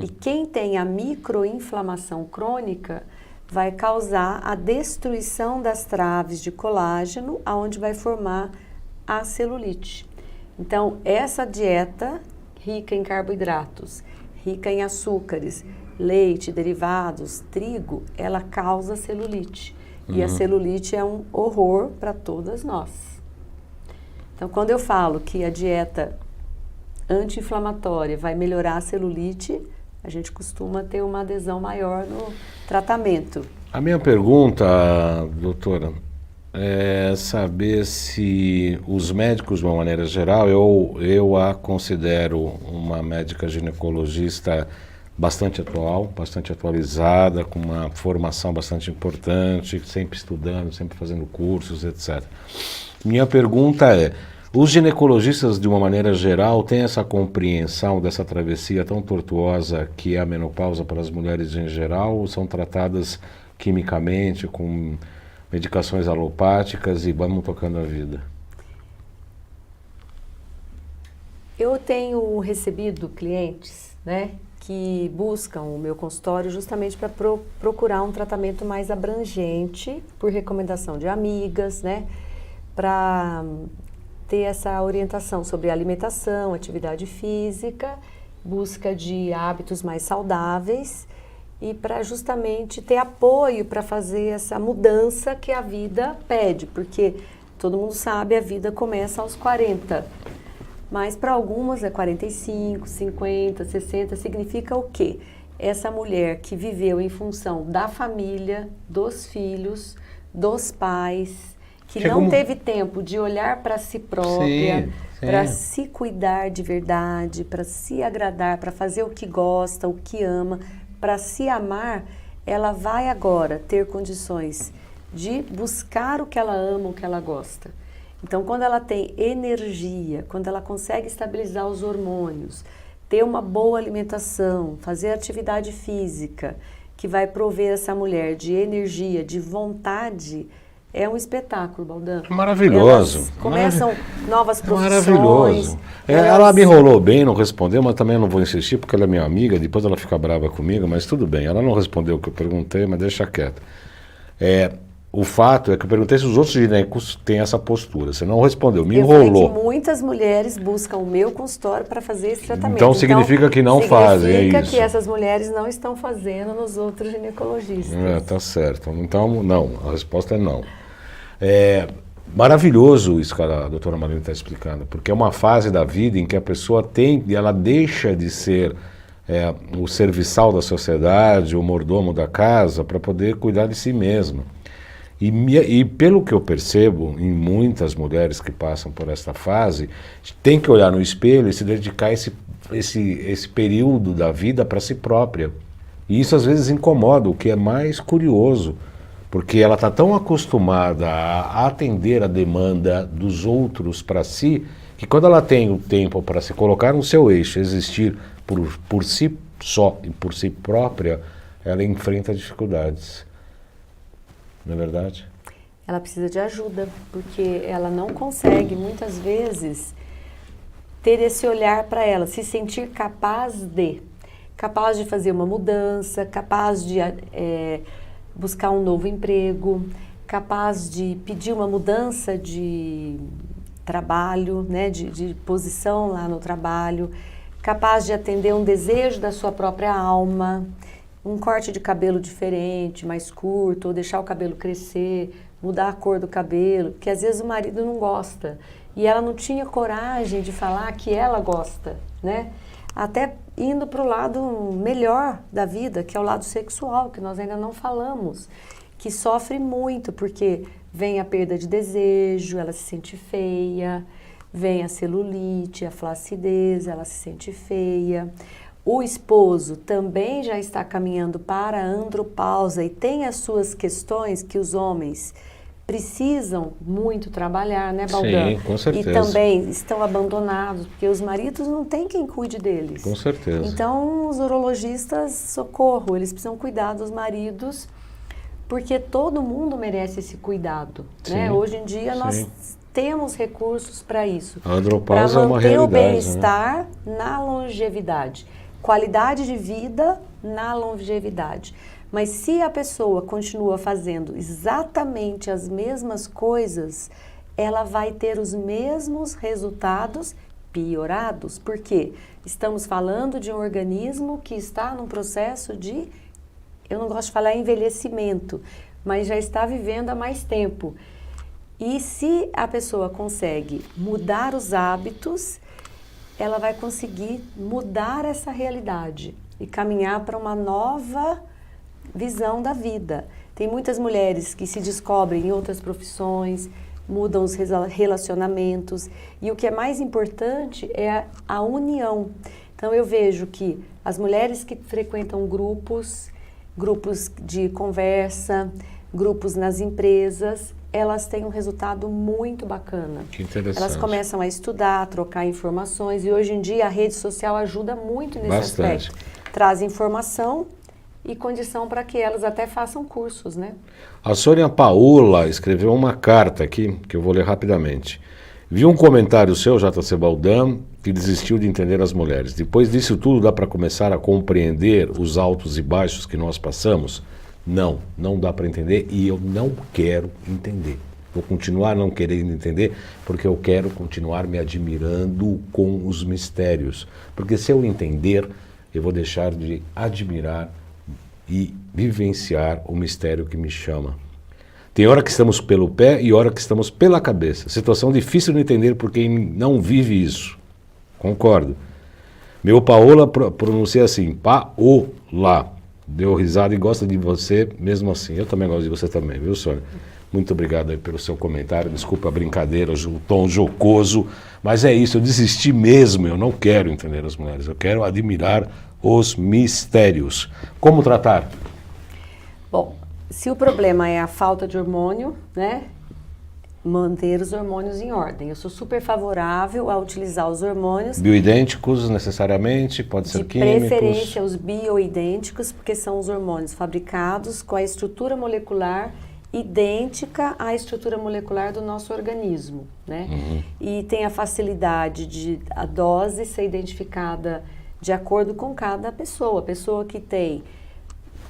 E quem tem a microinflamação crônica vai causar a destruição das traves de colágeno, aonde vai formar a celulite. Então, essa dieta rica em carboidratos, rica em açúcares, leite, derivados, trigo, ela causa celulite. E a celulite é um horror para todas nós. Então, quando eu falo que a dieta anti-inflamatória vai melhorar a celulite, a gente costuma ter uma adesão maior no tratamento. A minha pergunta, doutora, é saber se os médicos, de uma maneira geral, eu a considero uma médica ginecologista bastante atual, bastante atualizada, com uma formação bastante importante, sempre estudando, sempre fazendo cursos, etc. Minha pergunta é, os ginecologistas, de uma maneira geral, têm essa compreensão dessa travessia tão tortuosa que é a menopausa para as mulheres em geral, ou são tratadas quimicamente, com medicações alopáticas e vamos tocando a vida? Eu tenho recebido clientes, né, que buscam o meu consultório justamente para procurar um tratamento mais abrangente, por recomendação de amigas, né, para ter essa orientação sobre alimentação, atividade física, busca de hábitos mais saudáveis e para justamente ter apoio para fazer essa mudança que a vida pede, porque todo mundo sabe, a vida começa aos 40, mas para algumas é 45, 50, 60, significa o quê? Essa mulher que viveu em função da família, dos filhos, dos pais, que não teve tempo de olhar para si própria, para se cuidar de verdade, para se agradar, para fazer o que gosta, o que ama, para se amar, ela vai agora ter condições de buscar o que ela ama, o que ela gosta. Então, quando ela tem energia, quando ela consegue estabilizar os hormônios, ter uma boa alimentação, fazer atividade física, que vai prover essa mulher de energia, de vontade, é um espetáculo, Baldan. Maravilhoso. Elas começam novas profissões. Maravilhoso. Ela me enrolou bem, não respondeu, mas também não vou insistir porque ela é minha amiga, depois ela fica brava comigo, mas tudo bem. Ela não respondeu o que eu perguntei, mas deixa quieto. o fato é que eu perguntei se os outros ginecos têm essa postura. Você não respondeu, me Eu enrolou. falei que muitas mulheres buscam o meu consultório para fazer esse tratamento. Então significa que não fazem, é significa isso. que essas mulheres não estão fazendo nos outros ginecologistas. Tá certo. Então, não. A resposta é não. É maravilhoso isso que a doutora Marlene está explicando, porque é uma fase da vida em que a pessoa ela deixa de ser o serviçal da sociedade, o mordomo da casa, para poder cuidar de si mesma. E pelo que eu percebo, em muitas mulheres que passam por esta fase, tem que olhar no espelho e se dedicar esse período da vida para si própria. E isso às vezes incomoda, o que é mais curioso, porque ela está tão acostumada a atender a demanda dos outros para si, que quando ela tem o tempo para se colocar no seu eixo, existir por si só e por si própria, ela enfrenta dificuldades. Não é verdade? Ela precisa de ajuda, porque ela não consegue, muitas vezes, ter esse olhar para ela, se sentir capaz de fazer uma mudança, capaz de buscar um novo emprego, capaz de pedir uma mudança de trabalho, né, de posição lá no trabalho, capaz de atender um desejo da sua própria alma, um corte de cabelo diferente, mais curto, ou deixar o cabelo crescer, mudar a cor do cabelo, porque às vezes o marido não gosta. E ela não tinha coragem de falar que ela gosta, né? Até indo para o lado melhor da vida, que é o lado sexual, que nós ainda não falamos, que sofre muito, porque vem a perda de desejo, ela se sente feia, vem a celulite, a flacidez, ela se sente feia. O esposo também já está caminhando para a andropausa e tem as suas questões que os homens precisam muito trabalhar, né, Baldan? Sim, com certeza. E também estão abandonados, porque os maridos não têm quem cuide deles. Com certeza. Então, os urologistas, socorro, eles precisam cuidar dos maridos, porque todo mundo merece esse cuidado, né? Hoje em dia, nós temos recursos para isso. A andropausa é uma realidade. Para manter o bem-estar, né, na longevidade. Qualidade de vida na longevidade. Mas se a pessoa continua fazendo exatamente as mesmas coisas, ela vai ter os mesmos resultados piorados. Por quê? Estamos falando de um organismo que está num processo de, eu não gosto de falar envelhecimento, mas já está vivendo há mais tempo. E se a pessoa consegue mudar os hábitos, ela vai conseguir mudar essa realidade e caminhar para uma nova visão da vida. Tem muitas mulheres que se descobrem em outras profissões, mudam os relacionamentos, e o que é mais importante é a união. Então eu vejo que as mulheres que frequentam grupos de conversa, grupos nas empresas, elas têm um resultado muito bacana. Que interessante. Elas começam a estudar, a trocar informações, e hoje em dia a rede social ajuda muito nesse aspecto. Traz informação e condição para que elas até façam cursos, né? A Sônia Paola escreveu uma carta aqui, que eu vou ler rapidamente. Vi um comentário seu, JC Baldan, que desistiu de entender as mulheres. Depois disso tudo, dá para começar a compreender os altos e baixos que nós passamos? Não, não dá para entender e eu não quero entender. Vou continuar não querendo entender porque eu quero continuar me admirando com os mistérios. Porque se eu entender, eu vou deixar de admirar e vivenciar o mistério que me chama. Tem hora que estamos pelo pé e hora que estamos pela cabeça. Situação difícil de entender por quem não vive isso. Concordo. Meu Paola pronuncia assim, Paola. Deu risada e gosta de você mesmo assim. Eu também gosto de você também, viu, Sônia? Muito obrigado aí pelo seu comentário. Desculpa a brincadeira, o tom jocoso. Mas é isso, eu desisti mesmo. Eu não quero entender as mulheres. Eu quero admirar os mistérios. Como tratar? Bom, se o problema é a falta de hormônio, né? Manter os hormônios em ordem. Eu sou super favorável a utilizar os hormônios. Bioidênticos, necessariamente? Pode ser químicos? De preferência os bioidênticos, porque são os hormônios fabricados com a estrutura molecular idêntica à estrutura molecular do nosso organismo, né? E tem a facilidade de a dose ser identificada de acordo com cada pessoa. A pessoa que tem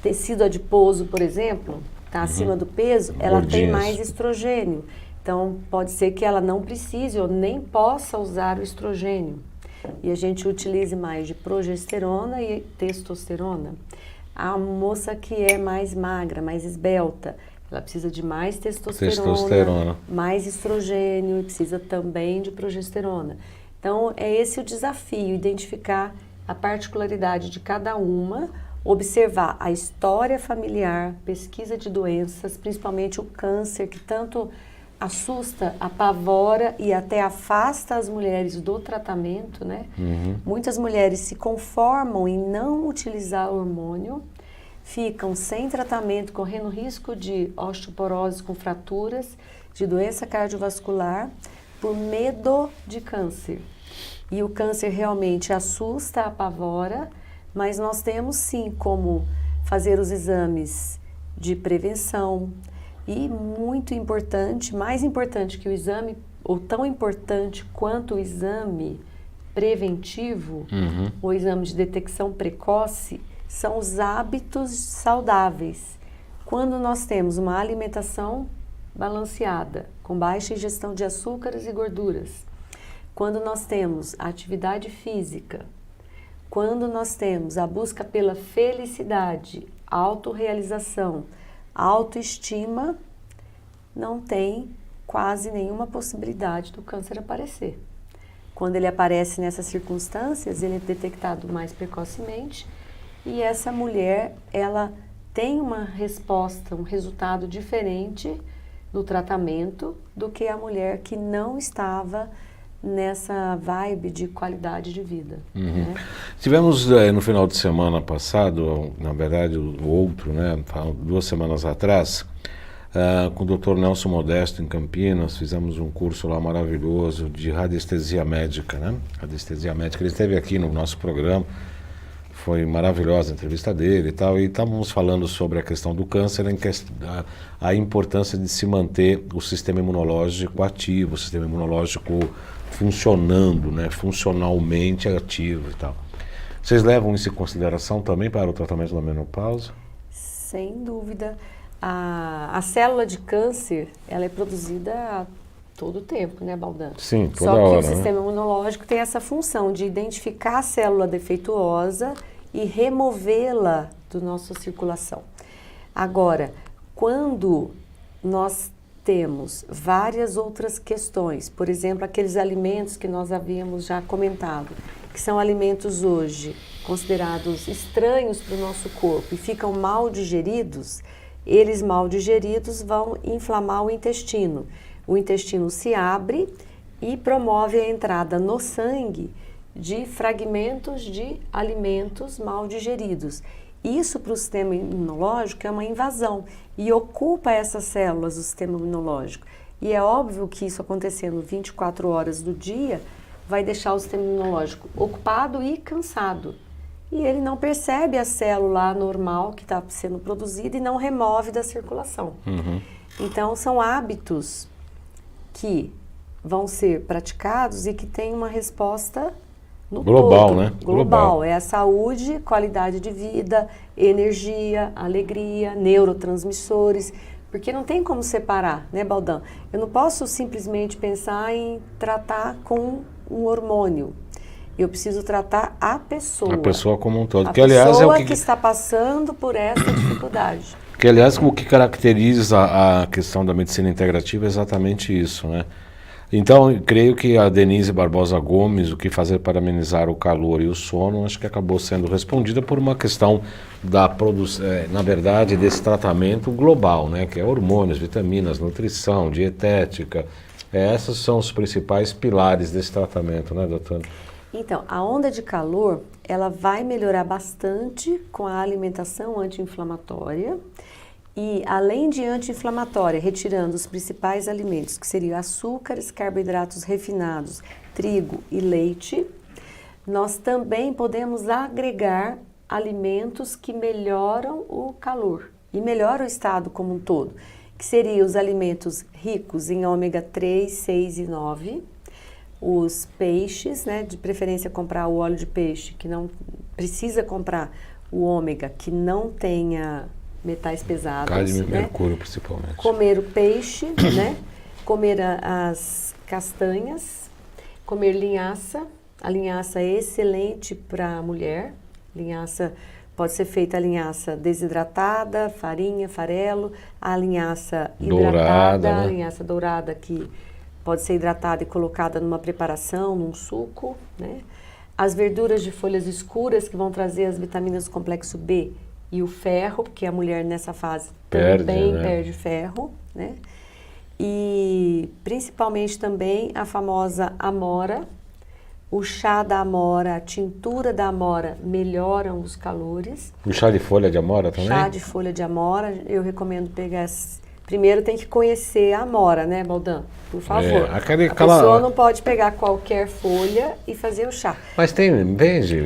tecido adiposo, por exemplo, está acima do peso, ela tem Gordinhas. mais estrogênio. Então, pode ser que ela não precise ou nem possa usar o estrogênio. E a gente utilize mais de progesterona e testosterona. A moça que é mais magra, mais esbelta, ela precisa de mais testosterona, mais estrogênio e precisa também de progesterona. Então, é esse o desafio, identificar a particularidade de cada uma, observar a história familiar, pesquisa de doenças, principalmente o câncer, que tanto assusta, apavora e até afasta as mulheres do tratamento, né? Muitas mulheres se conformam em não utilizar hormônio, ficam sem tratamento, correndo risco de osteoporose com fraturas, de doença cardiovascular, por medo de câncer. E o câncer realmente assusta, apavora, mas nós temos sim como fazer os exames de prevenção e muito importante, mais importante que o exame, ou tão importante quanto o exame preventivo, o exame de detecção precoce, são os hábitos saudáveis. Quando nós temos uma alimentação balanceada, com baixa ingestão de açúcares e gorduras, quando nós temos atividade física, quando nós temos a busca pela felicidade, autorrealização, autoestima, não tem quase nenhuma possibilidade do câncer aparecer. Quando ele aparece nessas circunstâncias, ele é detectado mais precocemente e essa mulher, ela tem uma resposta, um resultado diferente no tratamento do que a mulher que não estava nessa vibe de qualidade de vida. Né? Tivemos no final de semana passado, na verdade o outro, né, 2 semanas atrás, com o Dr. Nelson Modesto em Campinas, fizemos um curso lá maravilhoso de radiestesia médica, né? Radiestesia médica. Ele esteve aqui no nosso programa, foi maravilhosa a entrevista dele e tal, e estávamos falando sobre a questão do câncer, a importância de se manter o sistema imunológico ativo, o sistema imunológico funcionando, né, funcionalmente ativo e tal. Vocês levam isso em consideração também para o tratamento da menopausa? Sem dúvida. A célula de câncer, ela é produzida a todo tempo, né, Baldan? Sim, toda hora. Só que hora, o sistema imunológico tem essa função de identificar a célula defeituosa e removê-la da nossa circulação. Agora, quando nós temos várias outras questões, por exemplo, aqueles alimentos que nós havíamos já comentado, que são alimentos hoje considerados estranhos para o nosso corpo e ficam mal digeridos, eles mal digeridos vão inflamar o intestino. O intestino se abre e promove a entrada no sangue de fragmentos de alimentos mal digeridos. Isso para o sistema imunológico é uma invasão e ocupa essas células do sistema imunológico. E é óbvio que isso acontecendo 24 horas do dia vai deixar o sistema imunológico ocupado e cansado. E ele não percebe a célula normal que está sendo produzida e não remove da circulação. Então, são hábitos que vão ser praticados e que têm uma resposta no global, todo, né? Global. É a saúde, qualidade de vida, energia, alegria, neurotransmissores, porque não tem como separar, né, Baldan? Eu não posso simplesmente pensar em tratar com um hormônio. Eu preciso tratar a pessoa. A pessoa como um todo. A Que, aliás, pessoa é o que está passando por essa dificuldade. Que, aliás, o que caracteriza a questão da medicina integrativa é exatamente isso, né? Então, creio que a Denise Barbosa Gomes, o que fazer para amenizar o calor e o sono, acho que acabou sendo respondida por uma questão da produção, na verdade, desse tratamento global, né? Que é hormônios, vitaminas, nutrição, dietética. Esses são os principais pilares desse tratamento, né, doutora? Então, a onda de calor, ela vai melhorar bastante com a alimentação anti-inflamatória e, além de anti-inflamatória, retirando os principais alimentos, que seriam açúcares, carboidratos refinados, trigo e leite, nós também podemos agregar alimentos que melhoram o calor e melhoram o estado como um todo, que seriam os alimentos ricos em ômega 3, 6 e 9, os peixes, né, de preferência comprar o óleo de peixe, que não precisa comprar o ômega, que não tenha metais pesados. Cádmio e né? mercúrio, principalmente. Comer o peixe, né? Comer as castanhas, comer linhaça. A linhaça é excelente para a mulher. Linhaça pode ser feita a linhaça desidratada, farinha, farelo, a linhaça hidratada, Dourada, né? a linhaça dourada que pode ser hidratada e colocada numa preparação, num suco, né? As verduras de folhas escuras que vão trazer as vitaminas do complexo B e o ferro, porque a mulher nessa fase também perde ferro, né? E principalmente também a famosa amora. O chá da amora, a tintura da amora melhoram os calores. O chá de folha de amora também? Chá de folha de amora, eu recomendo pegar... Primeiro tem que conhecer a amora, né, Baldan? Por favor. A pessoa não pode pegar qualquer folha e fazer o chá. Mas vende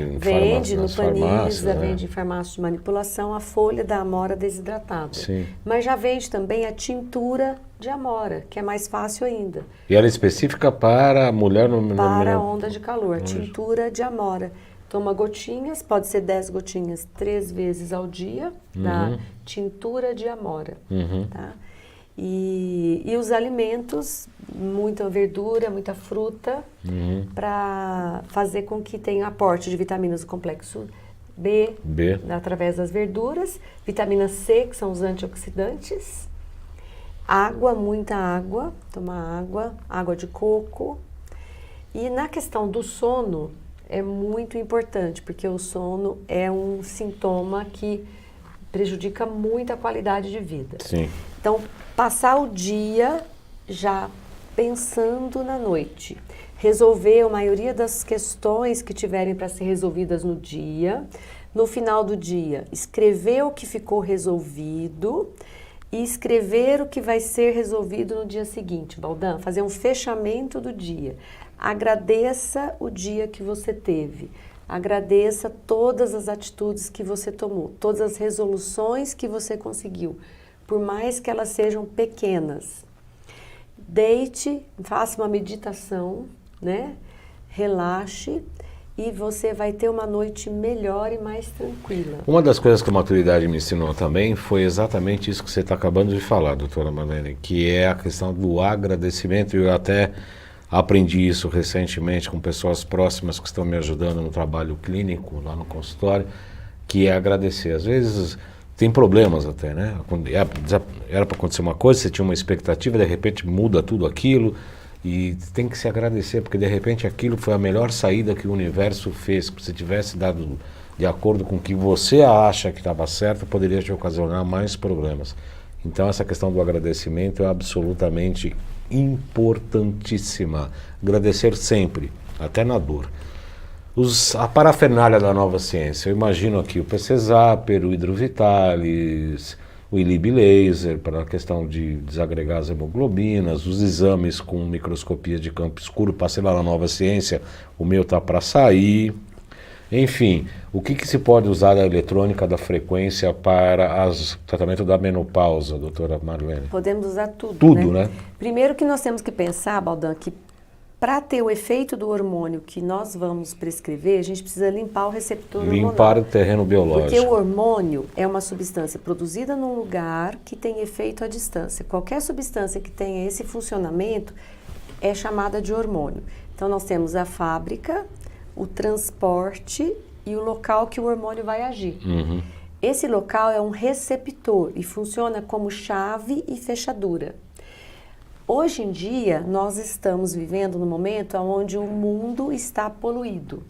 no Panisa, vende em farmácia de manipulação a folha da amora desidratada. Sim. Mas já vende também a tintura de amora, que é mais fácil ainda. E ela é específica para a mulher para a onda de calor, tintura de amora. Toma gotinhas, pode ser 10 gotinhas 3 vezes ao dia, da tintura de amora. Tá? E os alimentos, muita verdura, muita fruta, para fazer com que tenha aporte de vitaminas do complexo B, através das verduras, vitamina C, que são os antioxidantes, água, muita água, tomar água, água de coco. E na questão do sono, é muito importante, porque o sono é um sintoma que prejudica muito a qualidade de vida. Sim. Então, passar o dia já pensando na noite. Resolver a maioria das questões que tiverem para ser resolvidas no dia. No final do dia, escrever o que ficou resolvido e escrever o que vai ser resolvido no dia seguinte. Baldan, fazer um fechamento do dia. Agradeça o dia que você teve. Agradeça todas as atitudes que você tomou, todas as resoluções que você conseguiu, por mais que elas sejam pequenas. Deite, faça uma meditação, né? Relaxe e você vai ter uma noite melhor e mais tranquila. Uma das coisas que a maturidade me ensinou também foi exatamente isso que você está acabando de falar, doutora Marlene, que é a questão do agradecimento. Eu até aprendi isso recentemente com pessoas próximas que estão me ajudando no trabalho clínico, lá no consultório, que é agradecer. Às vezes tem problemas até, né? Era para acontecer uma coisa, você tinha uma expectativa, de repente muda tudo aquilo, e tem que se agradecer, porque de repente aquilo foi a melhor saída que o universo fez. Se tivesse dado de acordo com o que você acha que estava certo, poderia te ocasionar mais problemas. Então essa questão do agradecimento é absolutamente importantíssima. Agradecer sempre, até na dor. A parafernália da nova ciência, eu imagino aqui o PC Zapper, o Hidrovitalis, o ILIB Laser, para a questão de desagregar as hemoglobinas, os exames com microscopia de campo escuro, passei lá na nova ciência, o meu está para sair. Enfim, o que se pode usar da eletrônica da frequência para o tratamento da menopausa, doutora Marlene? Podemos usar tudo, tudo, né? Primeiro que nós temos que pensar, Baldan, que para ter o efeito do hormônio que nós vamos prescrever, a gente precisa limpar o receptor hormonal. Limpar o terreno biológico. Porque o hormônio é uma substância produzida num lugar que tem efeito à distância. Qualquer substância que tenha esse funcionamento é chamada de hormônio. Então nós temos a fábrica, o transporte e o local que o hormônio vai agir. Esse local é um receptor e funciona como chave e fechadura. Hoje em dia, nós estamos vivendo num momento onde o mundo está poluído.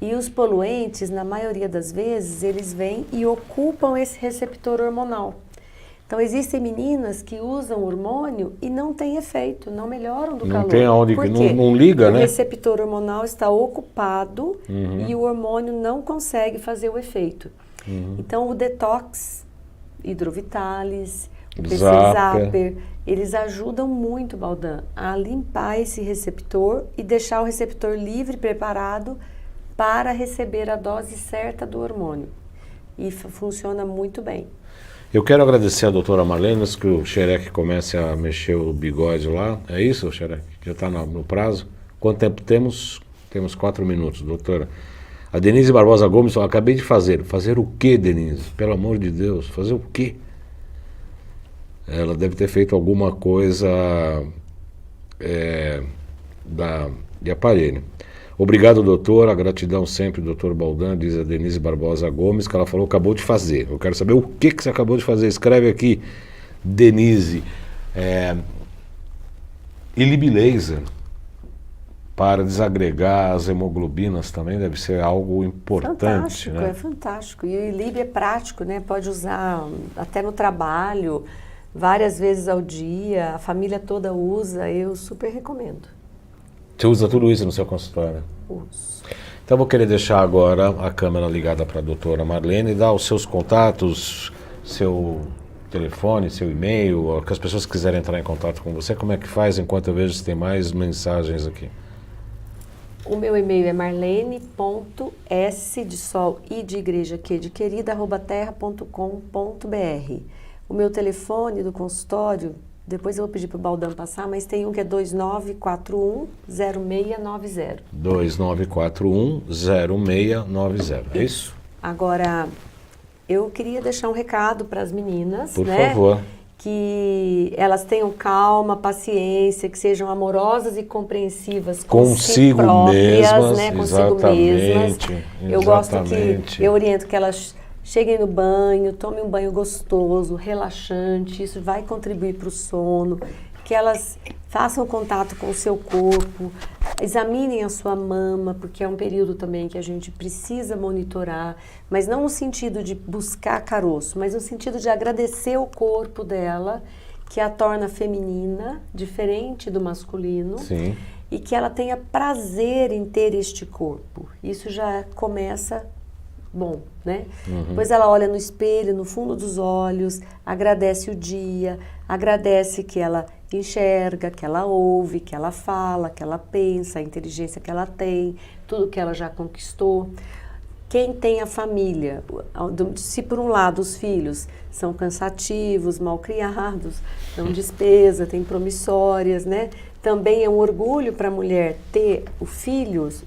E os poluentes, na maioria das vezes, eles vêm e ocupam esse receptor hormonal. Então, existem meninas que usam hormônio e não tem efeito, não melhoram do calor. Não tem aonde, não liga, né? O receptor hormonal está ocupado e o hormônio não consegue fazer o efeito. Então, o detox, Hidrovitalis, o PC Zapper, eles ajudam muito, Baldan, a limpar esse receptor e deixar o receptor livre, preparado para receber a dose certa do hormônio. E funciona muito bem. Eu quero agradecer a doutora Marlene, que o Xerec comece a mexer o bigode lá. É isso, Xerec? Já está no prazo? Quanto tempo temos? Temos 4 minutos, doutora. A Denise Barbosa Gomes falou, acabei de fazer. Fazer o quê, Denise? Pelo amor de Deus, fazer o quê? Ela deve ter feito alguma coisa de aparelho. Obrigado, doutor. A gratidão sempre, doutor Baldan, diz a Denise Barbosa Gomes, que ela falou, acabou de fazer. Eu quero saber o que você acabou de fazer. Escreve aqui, Denise. Ilib Laser, para desagregar as hemoglobinas também deve ser algo importante. Fantástico, né? é fantástico. E o Ilib é prático, né? Pode usar até no trabalho, várias vezes ao dia, a família toda usa, eu super recomendo. Você usa tudo isso no seu consultório? Uso. Então, eu vou querer deixar agora a câmera ligada para a doutora Marlene e dar os seus contatos, seu telefone, seu e-mail, que as pessoas quiserem entrar em contato com você, como é que faz, enquanto eu vejo se tem mais mensagens aqui. O meu e-mail é marlene.s de sol e de igreja que de querida @terra.com.br. O meu telefone do consultório, depois eu vou pedir para o Baldan passar, mas tem um que é 2941-0690. 2941-0690, é isso? Agora, eu queria deixar um recado para as meninas, Por né? favor. Que elas tenham calma, paciência, que sejam amorosas e compreensivas Consigo si próprias, mesmas, né? Consigo exatamente, mesmas. Eu gosto exatamente. que eu oriento que elas cheguem no banho, tomem um banho gostoso, relaxante, isso vai contribuir para o sono, que elas façam contato com o seu corpo, examinem a sua mama, porque é um período também que a gente precisa monitorar, mas não no sentido de buscar caroço, mas no sentido de agradecer o corpo dela, que a torna feminina, diferente do masculino, Sim. e que ela tenha prazer em ter este corpo. Isso já começa bom, né? Depois ela olha no espelho, no fundo dos olhos, agradece o dia, agradece que ela enxerga, que ela ouve, que ela fala, que ela pensa, a inteligência que ela tem, tudo que ela já conquistou. Quem tem a família, se por um lado os filhos são cansativos, mal criados, dão despesa, têm promissórias, né? Também é um orgulho para a mulher ter os filhos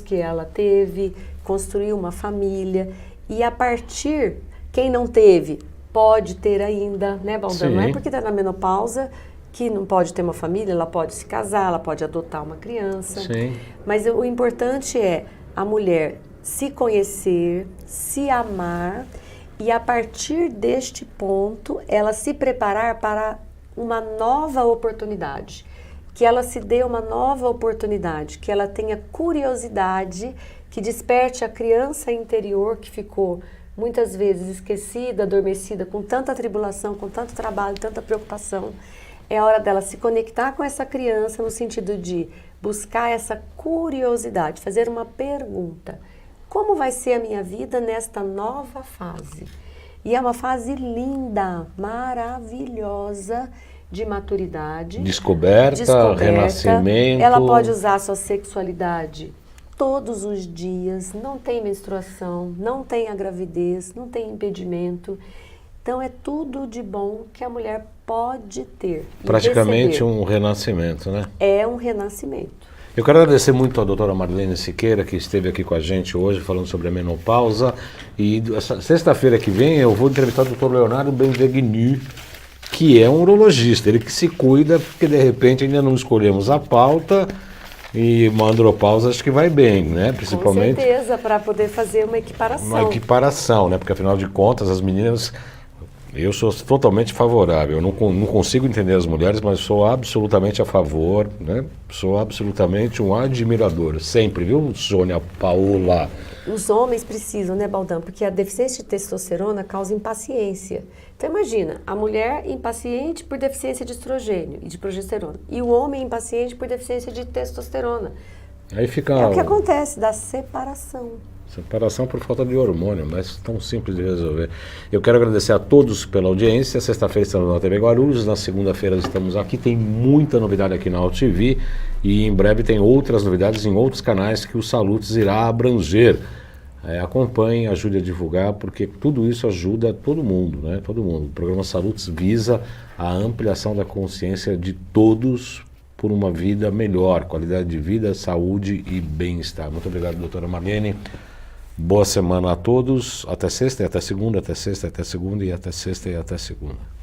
que ela teve, construir uma família e a partir, quem não teve, pode ter ainda, né, Baldan? Não é porque está na menopausa que não pode ter uma família, ela pode se casar, ela pode adotar uma criança. Sim. Mas o importante é a mulher se conhecer, se amar e a partir deste ponto ela se preparar para uma nova oportunidade. Que ela se dê uma nova oportunidade, que ela tenha curiosidade, que desperte a criança interior que ficou muitas vezes esquecida, adormecida, com tanta tribulação, com tanto trabalho, tanta preocupação. É a hora dela se conectar com essa criança no sentido de buscar essa curiosidade, fazer uma pergunta. Como vai ser a minha vida nesta nova fase? E é uma fase linda, maravilhosa, de maturidade. Descoberta, renascimento. Ela pode usar a sua sexualidade todos os dias, não tem menstruação, não tem a gravidez, não tem impedimento. Então é tudo de bom que a mulher pode ter. Praticamente um renascimento, né? É um renascimento. Eu quero agradecer muito a doutora Marlene Siqueira, que esteve aqui com a gente hoje, falando sobre a menopausa. E sexta-feira que vem eu vou entrevistar o doutor Leonardo Benvegnu, que é um urologista, ele que se cuida, porque de repente ainda não escolhemos a pauta e uma andropausa acho que vai bem, né? Principalmente. Com certeza, para poder fazer uma equiparação. Uma equiparação, né? Porque afinal de contas as meninas, eu sou totalmente favorável, eu não consigo entender as mulheres, mas sou absolutamente a favor, né? Sou absolutamente um admirador, sempre, viu, Sônia Paola? Os homens precisam, né, Baldan? Porque a deficiência de testosterona causa impaciência. Então imagina, a mulher impaciente por deficiência de estrogênio e de progesterona. E o homem impaciente por deficiência de testosterona. Aí fica... É o que acontece, da separação. Separação por falta de hormônio, mas tão simples de resolver. Eu quero agradecer a todos pela audiência. Sexta-feira estamos na TV Guarulhos, na segunda-feira estamos aqui. Tem muita novidade aqui na AltV e em breve tem outras novidades em outros canais que o Salutes irá abranger. Acompanhe, ajude a divulgar, porque tudo isso ajuda todo mundo, né? Todo mundo. O programa Salutes visa a ampliação da consciência de todos por uma vida melhor, qualidade de vida, saúde e bem-estar. Muito obrigado, doutora Marlene. Boa semana a todos. Até sexta e até segunda, até sexta e até segunda e até sexta e até segunda.